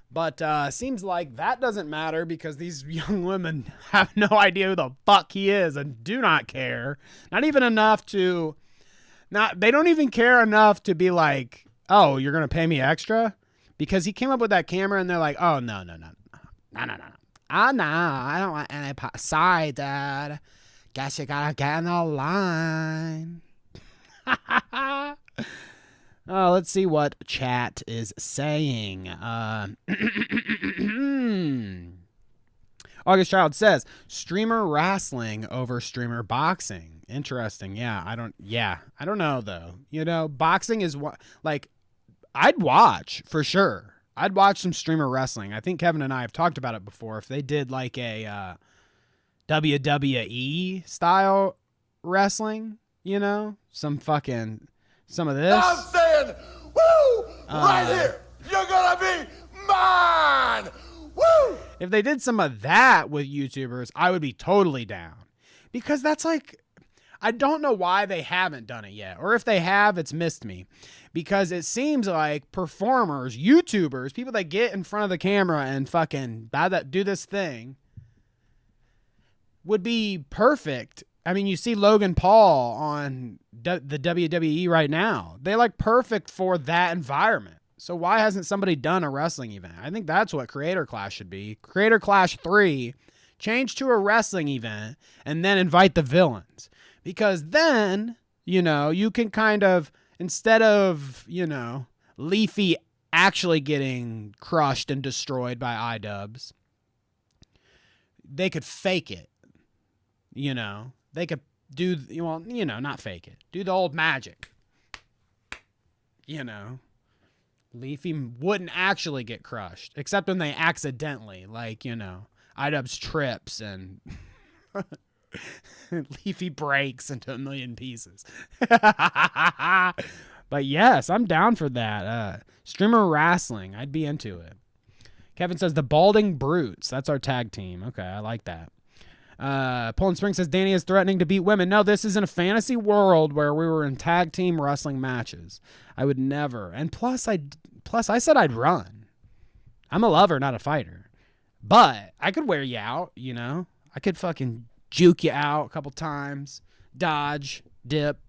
But seems like that doesn't matter because these young women have no idea who the fuck he is and do not care. Not even enough to... They don't even care enough to be like, oh, you're going to pay me extra? Because he came up with that camera and they're like, oh, no. Oh, no, I don't want any part. Sorry, Dad. Guess you got to get in the line. Oh, let's see what chat is saying. August Child says, streamer wrestling over streamer boxing. Interesting. I don't know though. You know, boxing is what, like, I'd watch for sure. I'd watch some streamer wrestling. I think Kevin and I have talked about it before. If they did like a WWE style wrestling, you know, some of this. I'm saying, woo, right here. You're gonna be mine. Woo. If they did some of that with YouTubers, I would be totally down. Because that's like, I don't know why they haven't done it yet. Or if they have, it's missed me. Because it seems like performers, YouTubers, people that get in front of the camera and fucking do this thing would be perfect. I mean, you see Logan Paul on the WWE right now. They like perfect for that environment. So why hasn't somebody done a wrestling event? I think that's what Creator Clash should be. Creator Clash 3, change to a wrestling event, and then invite the villains. Because then, you know, you can kind of, instead of, you know, Leafy actually getting crushed and destroyed by iDubbbz, they could fake it. You know, they could do, well, you know, not fake it. Do the old magic. You know. Leafy wouldn't actually get crushed, except when they accidentally, like, you know, iDubbbz trips and Leafy breaks into a million pieces. But yes, I'm down for that. Streamer wrestling, I'd be into it. Kevin says the Balding Brutes. That's our tag team. Okay, I like that. Poland Spring says Danny is threatening to beat women. No, this is in a fantasy world where we were in tag team wrestling matches. I would never. And plus I said I'd run. I'm a lover, not a fighter. But I could wear you out, you know. I could fucking juke you out a couple times, dodge, dip.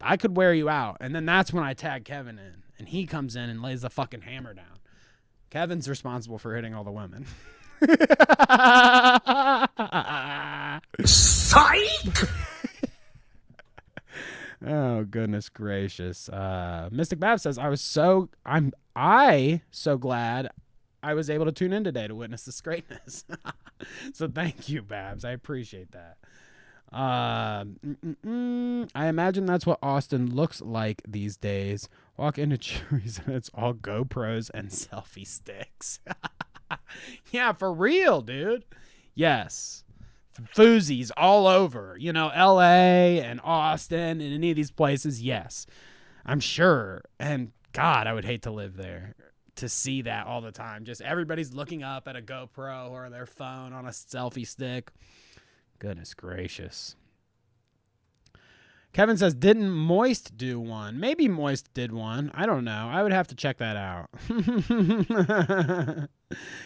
I could wear you out. And then that's when I tag Kevin in. And he comes in and lays the fucking hammer down. Kevin's responsible for hitting all the women. Psych! Oh, goodness gracious. Mystic Bab says, so glad I was able to tune in today to witness this greatness. So thank you, Babs. I appreciate that. I imagine that's what Austin looks like these days. Walk into Chewy's and it's all GoPros and selfie sticks. Yeah, for real, dude. Yes. Fousey's all over, you know, LA and Austin and any of these places. Yes, I'm sure. And God, I would hate to live there to see that all the time. Just everybody's looking up at a GoPro or their phone on a selfie stick. Goodness gracious. Kevin says, didn't Moist do one? Maybe Moist did one. I don't know. I would have to check that out.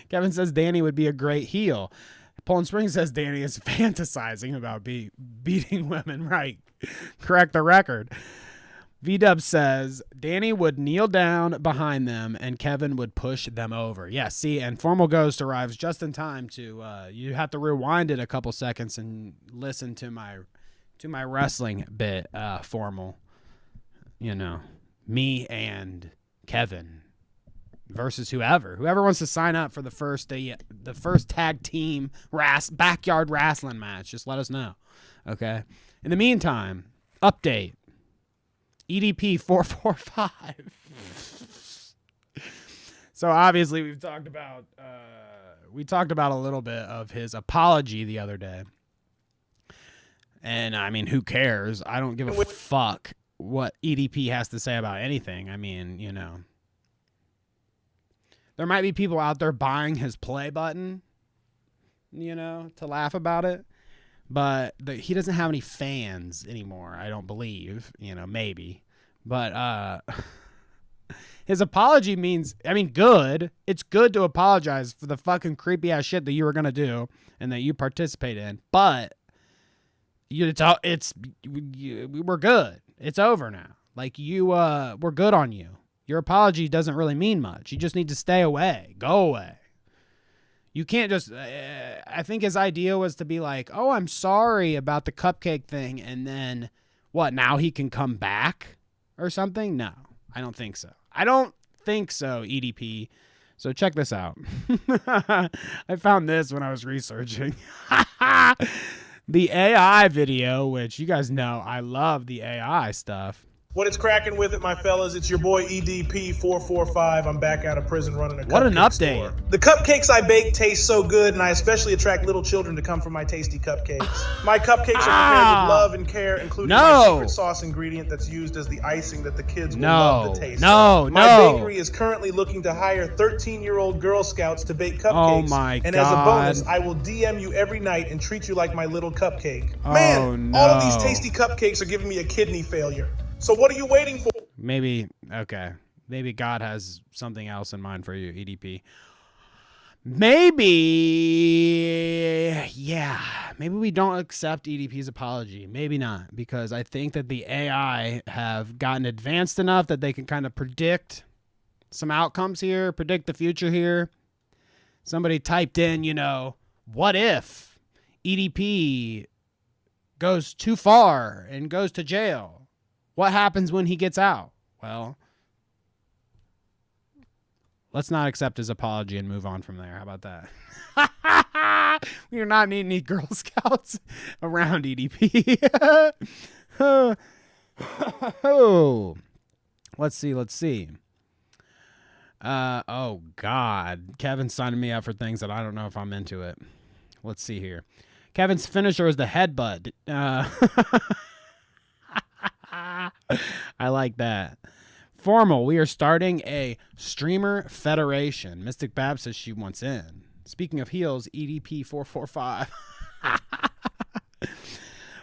Kevin says Danny would be a great heel. Poland Spring says Danny is fantasizing about beating women. Right. Correct the record. V-Dub says Danny would kneel down behind them and Kevin would push them over. Yeah, see, and Formal Ghost arrives just in time to, you have to rewind it a couple seconds and listen to my wrestling bit, Formal. You know, me and Kevin versus whoever wants to sign up for the first tag team backyard wrestling match. Just let us know. Okay. In the meantime, update. EDP445. So obviously we talked about a little bit of his apology the other day. And I mean, who cares? I don't give a fuck what EDP has to say about anything. I mean, you know, there might be people out there buying his play button, you know, to laugh about it. But he doesn't have any fans anymore, I don't believe. You know, maybe. But his apology means, I mean, good. It's good to apologize for the fucking creepy-ass shit that you were going to do and that you participate in. But we're good. It's over now. Like, we're good on you. Your apology doesn't really mean much. You just need to stay away. Go away. You can't just, I think his idea was to be like, oh, I'm sorry about the cupcake thing. And then what? Now he can come back or something? No, I don't think so. I don't think so, EDP. So check this out. I found this when I was researching. The AI video, which you guys know, I love the AI stuff. What it's cracking with it, my fellas? It's your boy EDP445. I'm back out of prison running a cupcake What an update. store. The cupcakes I bake taste so good, and I especially attract little children to come for my tasty cupcakes. My cupcakes are prepared with love and care, including my secret sauce ingredient that's used as the icing that the kids will love the taste of. My bakery is currently looking to hire 13-year-old Girl Scouts to bake cupcakes. Oh my God. And as a bonus, I will DM you every night and treat you like my little cupcake. Man, all of these tasty cupcakes are giving me a kidney failure. So what are you waiting for? Maybe God has something else in mind for you, EDP. Maybe we don't accept EDP's apology. Maybe not, because I think that the AI have gotten advanced enough that they can kind of predict some outcomes here, predict the future here. Somebody typed in, you know, what if EDP goes too far and goes to jail? What happens when he gets out? Well, let's not accept his apology and move on from there. How about that? We are not needing any Girl Scouts around EDP. Oh. Let's see. Oh God, Kevin's signing me up for things that I don't know if I'm into it. Let's see here. Kevin's finisher is the headbutt. I like that. Formal, we are starting a streamer federation. Mystic Bab says she wants in. Speaking of heels, EDP445.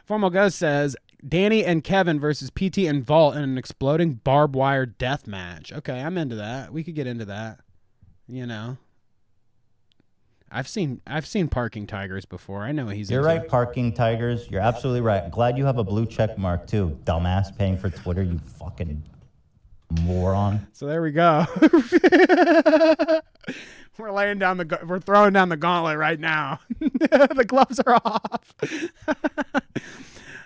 Formal Ghost says, Danny and Kevin versus PT and Vault in an exploding barbed wire death match. Okay, I'm into that. We could get into that. You know. I've seen Parking Tigers before. I know he's You're into right, it. Parking Tigers. You're absolutely right. Glad you have a blue check mark too, dumbass paying for Twitter, you fucking moron. So there we go. We're throwing down the gauntlet right now. The gloves are off.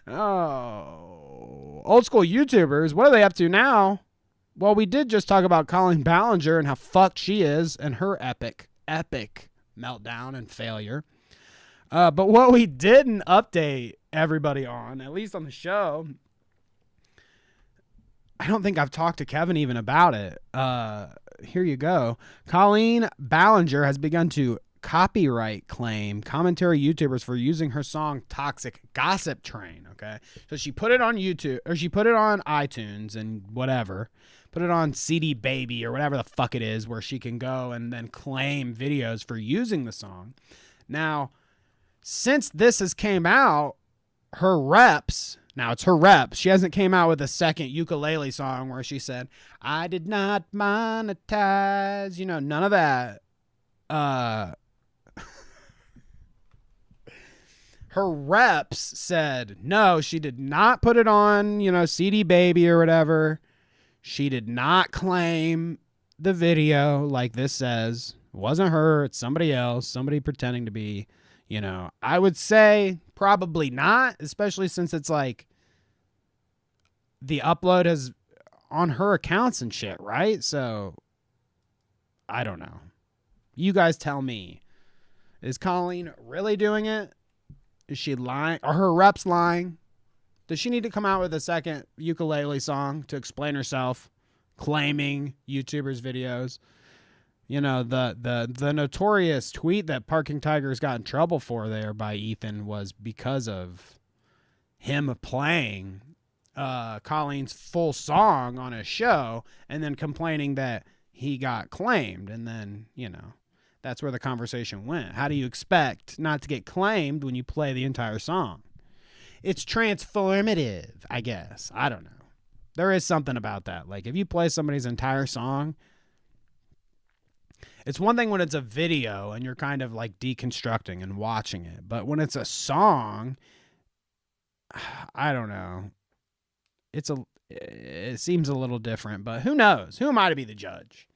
Oh, old school YouTubers. What are they up to now? Well, we did just talk about Colleen Ballinger and how fucked she is and her epic meltdown and failure. But what we didn't update everybody on, at least on the show, I don't think I've talked to Kevin even about it. Here you go. Colleen Ballinger has begun to copyright claim commentary YouTubers for using her song Toxic Gossip Train. Okay. So she put it on YouTube, or she put it on iTunes and whatever, put it on CD Baby or whatever the fuck it is, where she can go and then claim videos for using the song. Now, since this has came out, her reps, now it's her reps, she hasn't came out with a second ukulele song where she said, I did not monetize, you know, none of that. Her reps said, no, she did not put it on, you know, CD Baby or whatever. She did not claim the video like this says. It wasn't her. It's somebody else, somebody pretending to be, you know. I would say probably not, especially since it's like the upload is on her accounts and shit, right? So I don't know. You guys tell me. Is Colleen really doing it? Is she lying? Are her reps lying? Does she need to come out with a second ukulele song to explain herself, claiming YouTubers' videos? You know, the notorious tweet that Parking Tigers got in trouble for there by Ethan was because of him playing Colleen's full song on a show and then complaining that he got claimed. And then, you know, that's where the conversation went. How do you expect not to get claimed when you play the entire song? It's transformative, I guess. I don't know. There is something about that. Like, if you play somebody's entire song, it's one thing when it's a video and you're kind of like deconstructing and watching it. But when it's a song, I don't know. It seems a little different, but who knows? Who am I to be the judge?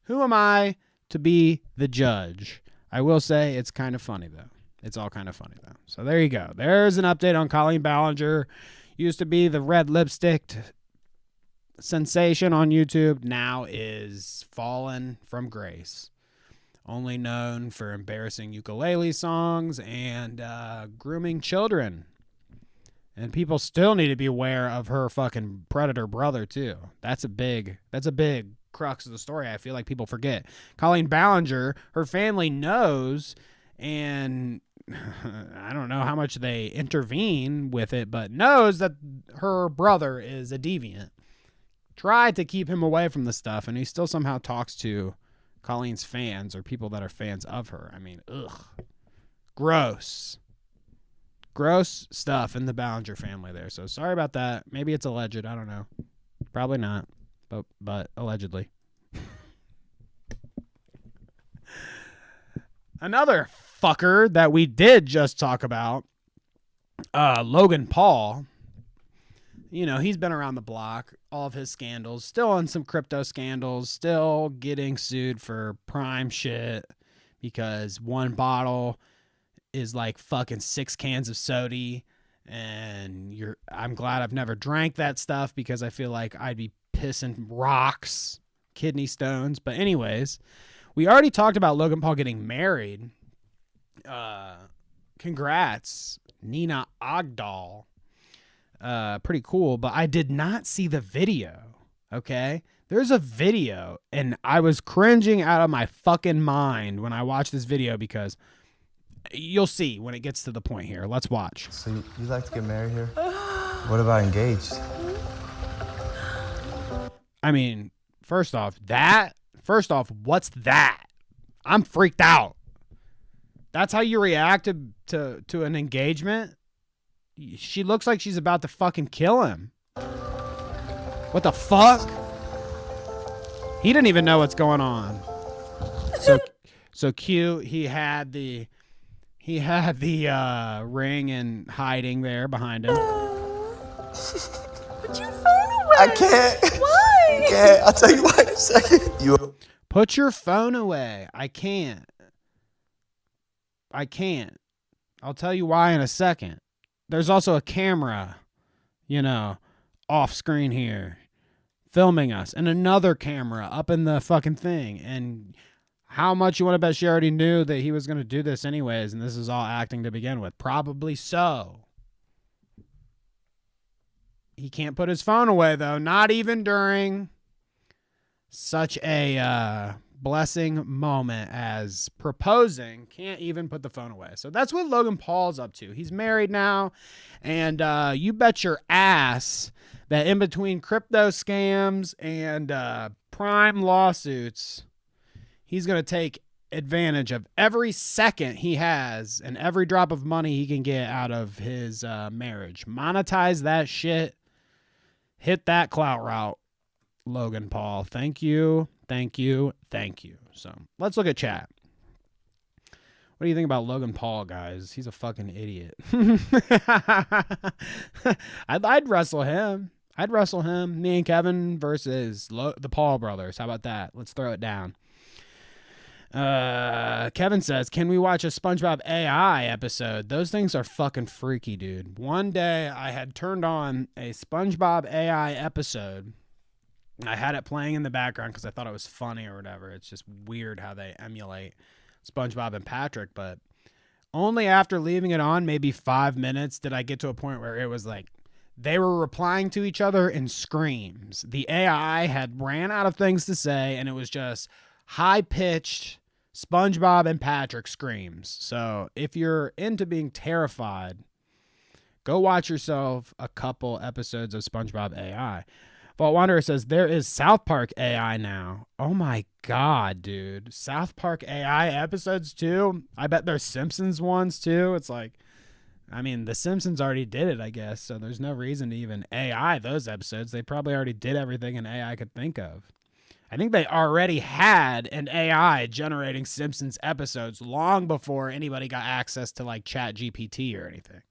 Who am I to be the judge? I will say it's kind of funny, though. It's all kind of funny, though. So there you go. There's an update on Colleen Ballinger. Used to be the red lipstick sensation on YouTube. Now is fallen from grace. Only known for embarrassing ukulele songs and grooming children. And people still need to be aware of her fucking predator brother, too. That's a big crux of the story. I feel like people forget. Colleen Ballinger, her family knows, and I don't know how much they intervene with it, but knows that her brother is a deviant. Tried to keep him away from the stuff, and he still somehow talks to Colleen's fans or people that are fans of her. I mean, ugh. Gross stuff in the Ballinger family there. So sorry about that. Maybe it's alleged. I don't know. Probably not, but allegedly. Another fucker that we did just talk about, Logan Paul. You know, he's been around the block, all of his scandals, still on some crypto scandals, still getting sued for prime shit because one bottle is like fucking 6 cans of soda, and I'm glad I've never drank that stuff because I feel like I'd be pissing rocks, kidney stones. But anyways, we already talked about Logan Paul getting married. Congrats, Nina Agdal. Pretty cool, but I did not see the video. Okay, There's a video, and I was cringing out of my fucking mind when I watched this video because you'll see when it gets to the point here. Let's watch. So you like to get married here? What about engaged? I mean, first off, what's that? I'm freaked out. That's how you react to an engagement? She looks like she's about to fucking kill him. What the fuck? He didn't even know what's going on. So cute. He had the ring and hiding there behind him. Put your phone away. I can't. Why? I can't. I'll tell you why in a second. Put your phone away. I can't. I'll tell you why in a second. There's also a camera, off screen here, filming us, and another camera up in the fucking thing. And how much you want to bet she already knew that he was going to do this anyways, and this is all acting to begin with? Probably so. He can't put his phone away, though, not even during such a blessing moment as proposing. Can't even put the phone away. So that's what Logan Paul's up to. He's married now, and you bet your ass that in between crypto scams and prime lawsuits, he's going to take advantage of every second he has and every drop of money he can get out of his marriage. Monetize that shit. Hit that clout route, Logan Paul. Thank you. So let's look at chat. What do you think about Logan Paul, guys? He's a fucking idiot. I'd wrestle him. Me and Kevin versus the Paul brothers. How about that? Let's throw it down. Kevin says, can we watch a SpongeBob AI episode? Those things are fucking freaky, dude. One day I had turned on a SpongeBob AI episode. I had it playing in the background because I thought it was funny or whatever. It's just weird how they emulate SpongeBob and Patrick, but only after leaving it on maybe 5 minutes did I get to a point where it was like they were replying to each other in screams. The AI had ran out of things to say, and it was just high-pitched SpongeBob and Patrick screams. So if you're into being terrified, go watch yourself a couple episodes of SpongeBob AI. Vault Wanderer says, there is South Park AI now. Oh my God, dude. South Park AI episodes too? I bet there's Simpsons ones too. It's like, I mean, the Simpsons already did it, I guess, so there's no reason to even AI those episodes. They probably already did everything an AI could think of. I think they already had an AI generating Simpsons episodes long before anybody got access to like ChatGPT or anything.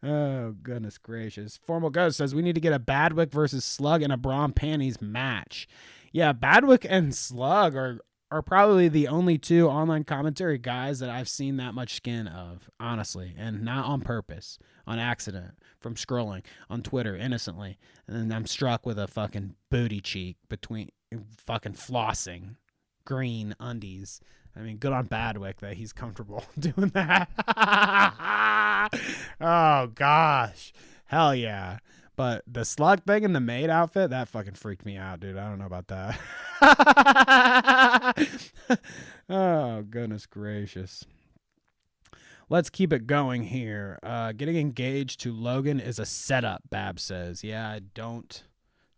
Oh, goodness gracious. Formal Ghost says we need to get a Badwick versus Slug in a bra and panties match. Yeah, Badwick and Slug are probably the only two online commentary guys that I've seen that much skin of, honestly, and not on purpose, on accident, from scrolling on Twitter innocently. And then I'm struck with a fucking booty cheek between fucking flossing green undies. I mean, good on Badwick that he's comfortable doing that. Oh, gosh. Hell yeah. But the Slug thing in the maid outfit, that fucking freaked me out, dude. I don't know about that. Oh, goodness gracious. Let's keep it going here. Getting engaged to Logan is a setup, Bab says. Yeah, I don't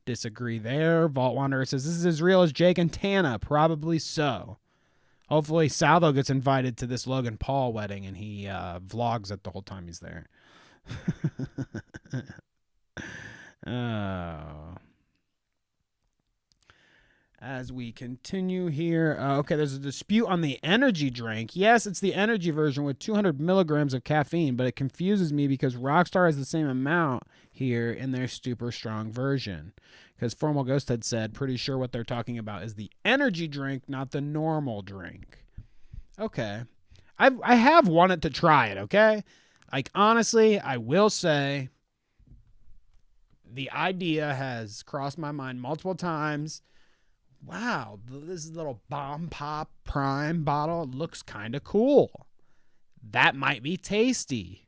disagree there. Vault Wanderer says, this is as real as Jake and Tana. Probably so. Hopefully Salvo gets invited to this Logan Paul wedding and he vlogs it the whole time he's there. Oh. As we continue here, okay, there's a dispute on the energy drink. Yes, it's the energy version with 200 milligrams of caffeine, but it confuses me because Rockstar has the same amount here in their super strong version. Because Formal Ghost had said, pretty sure what they're talking about is the energy drink, not the normal drink. Okay. I have wanted to try it, okay? Like, honestly, I will say the idea has crossed my mind multiple times. Wow, this little Bomb Pop Prime bottle looks kind of cool. That might be tasty.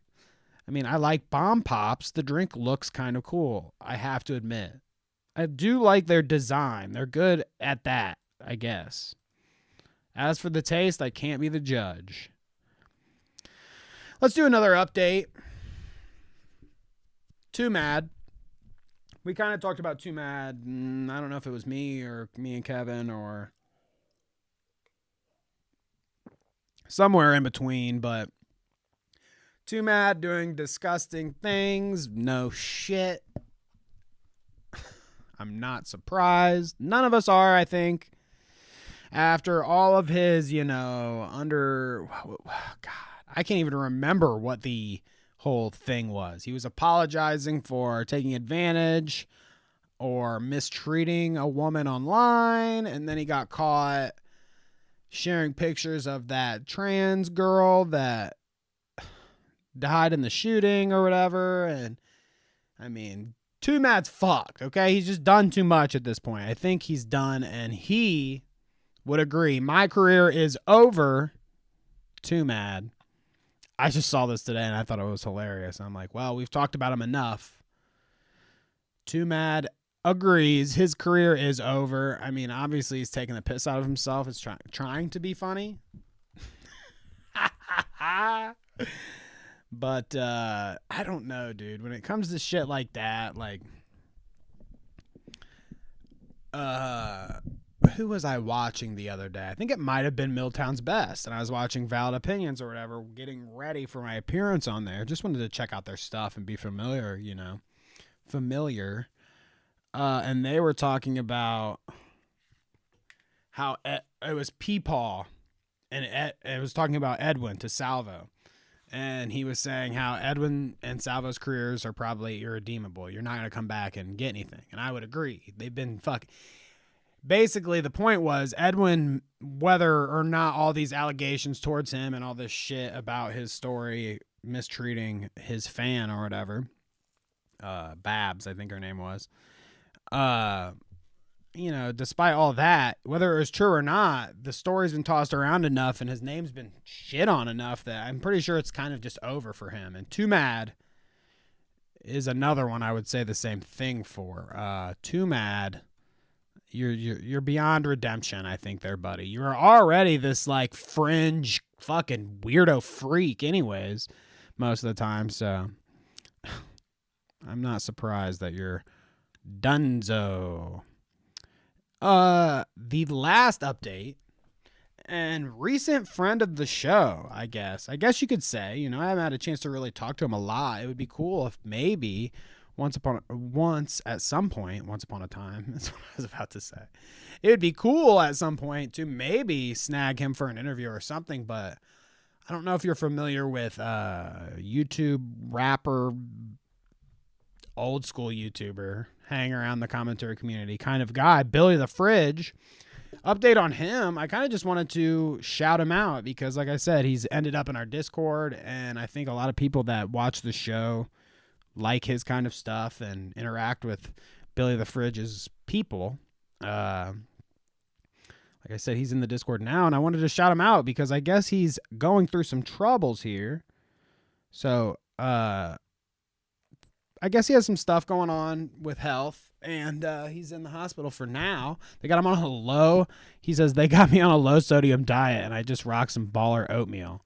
I mean, I like Bomb Pops. The drink looks kind of cool, I have to admit. I do like their design. They're good at that, I guess. As for the taste, I can't be the judge. Let's do another update. Too Mad. We kind of talked about Too Mad. I don't know if it was me and Kevin or somewhere in between, but Too Mad doing disgusting things. No shit. I'm not surprised. None of us are, I think. After all of his, God, I can't even remember what the whole thing was. He was apologizing for taking advantage or mistreating a woman online, and then he got caught sharing pictures of that trans girl that died in the shooting or whatever. And I mean, Too Mad's fucked, okay? He's just done too much at this point. I think he's done, and he would agree. My career is over. Too Mad. I just saw this today, and I thought it was hilarious. I'm like, well, we've talked about him enough. Too Mad agrees. His career is over. I mean, obviously, he's taking the piss out of himself. He's trying to be funny. But I don't know, dude. When it comes to shit like that, like, who was I watching the other day? I think it might have been Milltown's Best, and I was watching Valid Opinions or whatever, getting ready for my appearance on there. Just wanted to check out their stuff and be familiar, and they were talking about how it was Peepaw, and it was talking about Edwin to Salvo. And he was saying how Edwin and Salvo's careers are probably irredeemable. You're not going to come back and get anything. And I would agree. They've been Basically, the point was Edwin, whether or not all these allegations towards him and all this shit about his story mistreating his fan or whatever, Babs, I think her name was, despite all that, whether it was true or not, the story's been tossed around enough and his name's been shit on enough that I'm pretty sure it's kind of just over for him. And Too Mad is another one I would say the same thing for. Too Mad, you're beyond redemption, I think there, buddy. You're already this like fringe fucking weirdo freak anyways, most of the time, so I'm not surprised that you're donezo. The last update and recent friend of the show, I guess you could say, I haven't had a chance to really talk to him a lot. It would be cool if maybe once upon a time, that's what I was about to say. It would be cool at some point to maybe snag him for an interview or something, but I don't know if you're familiar with YouTube rapper, old school YouTuber, hang around the commentary community kind of guy, Billy the Fridge. Update on him, I kind of just wanted to shout him out because, like I said, he's ended up in our Discord, and I think a lot of people that watch the show like his kind of stuff and interact with Billy the Fridge's people. Like I said, he's in the Discord now, and I wanted to shout him out because I guess he's going through some troubles here. So, I guess he has some stuff going on with health, and he's in the hospital for now. They got him on a low. He says, they got me on a low sodium diet, and I just rock some baller oatmeal.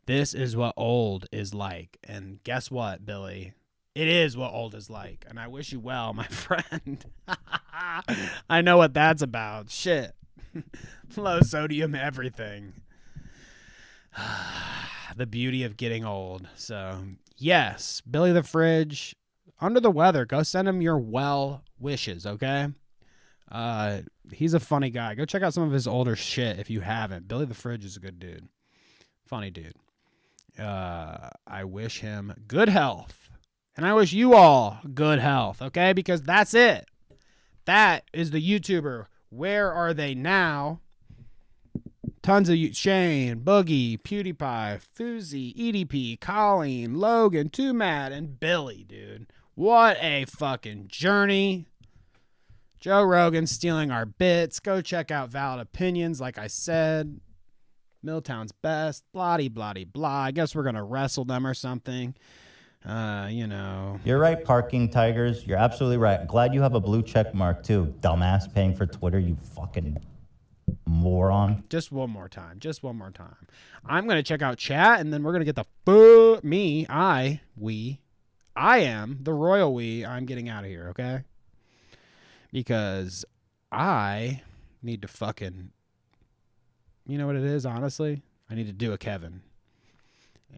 This is what old is like. And guess what, Billy? It is what old is like. And I wish you well, my friend. I know what that's about. Shit. Low sodium everything. The beauty of getting old. So, yes, Billy the Fridge, under the weather. Go send him your well wishes, okay? He's a funny guy. Go check out some of his older shit if you haven't. Billy the Fridge is a good dude. Funny dude. I wish him good health. And I wish you all good health, okay? Because that's it. That is the YouTuber. Where are they now? Tons of Shane, Boogie, Pewdiepie, Fousey, EDP, Colleen, Logan, Too Mad, and Billy, dude. What a fucking journey. Joe Rogan stealing our bits. Go check out Valid Opinions, like I said. Milltown's Best, blah, blah, blah. I guess we're going to wrestle them or something. You know. You're right, parking tigers. You're absolutely right. Glad you have a blue check mark too, dumbass. Paying for Twitter, you fucking moron. Just one more time. Just one more time. I'm gonna check out chat, and then we're gonna get the I am the royal we. I'm getting out of here, okay? Because I need to fucking, you know what it is, honestly? I need to do a Kevin.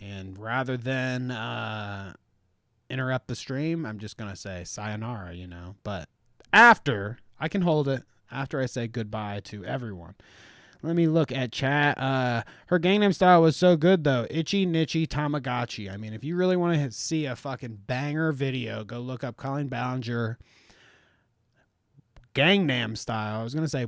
And rather than interrupt the stream, I'm just going to say sayonara, you know? But after, I can hold it, after I say goodbye to everyone. Let me look at chat. Her Gangnam Style was so good, though. Itchy Nitchy Tamagotchi. I mean, if you really want to see a fucking banger video, go look up Colleen Ballinger Gangnam Style. I was going to say,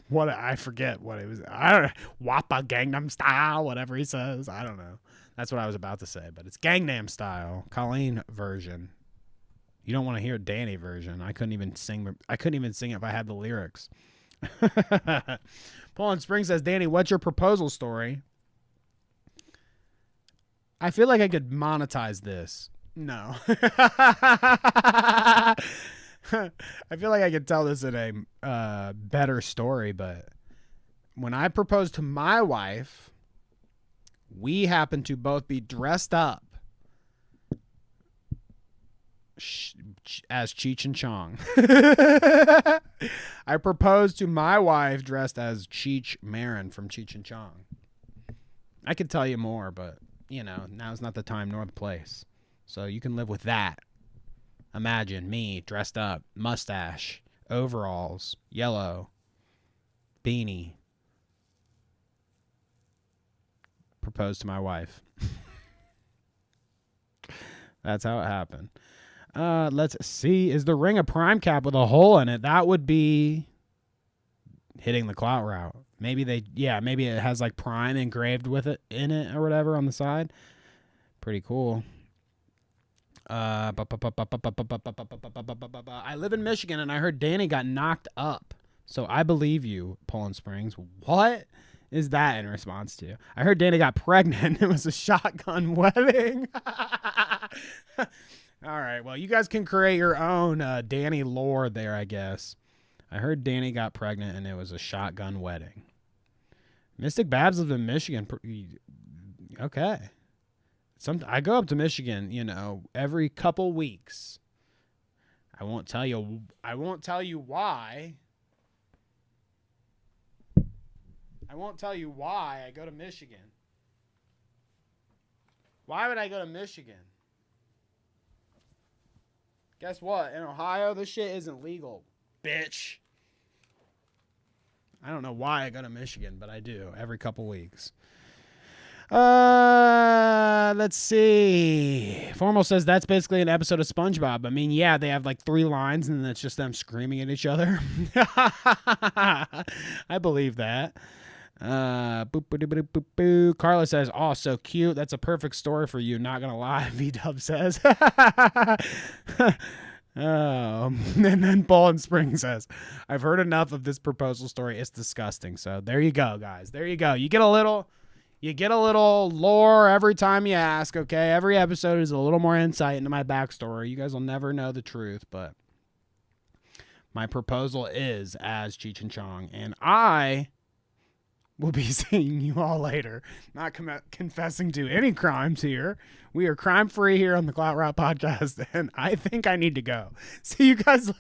what I forget what it was. I don't know. Wappa Gangnam Style, whatever he says. I don't know. That's what I was about to say, but it's Gangnam Style, Colleen version. You don't want to hear Danny version. I couldn't even sing it if I had the lyrics. Paul in Spring says, Danny, what's your proposal story? I feel like I could monetize this. No. I feel like I could tell this in a better story, but when I proposed to my wife, we happened to both be dressed up as Cheech and Chong. I proposed to my wife dressed as Cheech Marin from Cheech and Chong. I could tell you more, but, you know, now's not the time nor the place. So you can live with that. Imagine me dressed up, mustache, overalls, yellow, beanie. Proposed to my wife. That's how it happened. Let's see. Is the ring a prime cap with a hole in it? That would be hitting the Clout route. Maybe maybe it has like prime engraved with it in it or whatever on the side. Pretty cool. I live in Michigan and I heard Danny got knocked up. So I believe you, Poland Springs. What is that in response to? I heard Danny got pregnant. It was a shotgun wedding. All right. Well, you guys can create your own Danny lore there, I guess. I heard Danny got pregnant and it was a shotgun wedding. Mystic Babs lives in Michigan. Okay. I go up to Michigan, you know, every couple weeks. I won't tell you why. I won't tell you why I go to Michigan. Why would I go to Michigan? Guess what? In Ohio, this shit isn't legal, bitch. I don't know why I go to Michigan, but I do every couple weeks. Let's see. Formal says that's basically an episode of SpongeBob. I mean, yeah, they have like 3 lines and it's just them screaming at each other. I believe that. Carla says, oh, so cute. That's a perfect story for you. Not gonna lie, V-Dub says. And then Paul in Spring says, I've heard enough of this proposal story. It's disgusting. So there you go, guys. There you go. You get a little lore every time you ask, okay? Every episode is a little more insight into my backstory. You guys will never know the truth, but my proposal is as Cheech and Chong, and I will be seeing you all later. Not confessing to any crimes here. We are crime-free here on the Clout Route Podcast, and I think I need to go. See you guys later.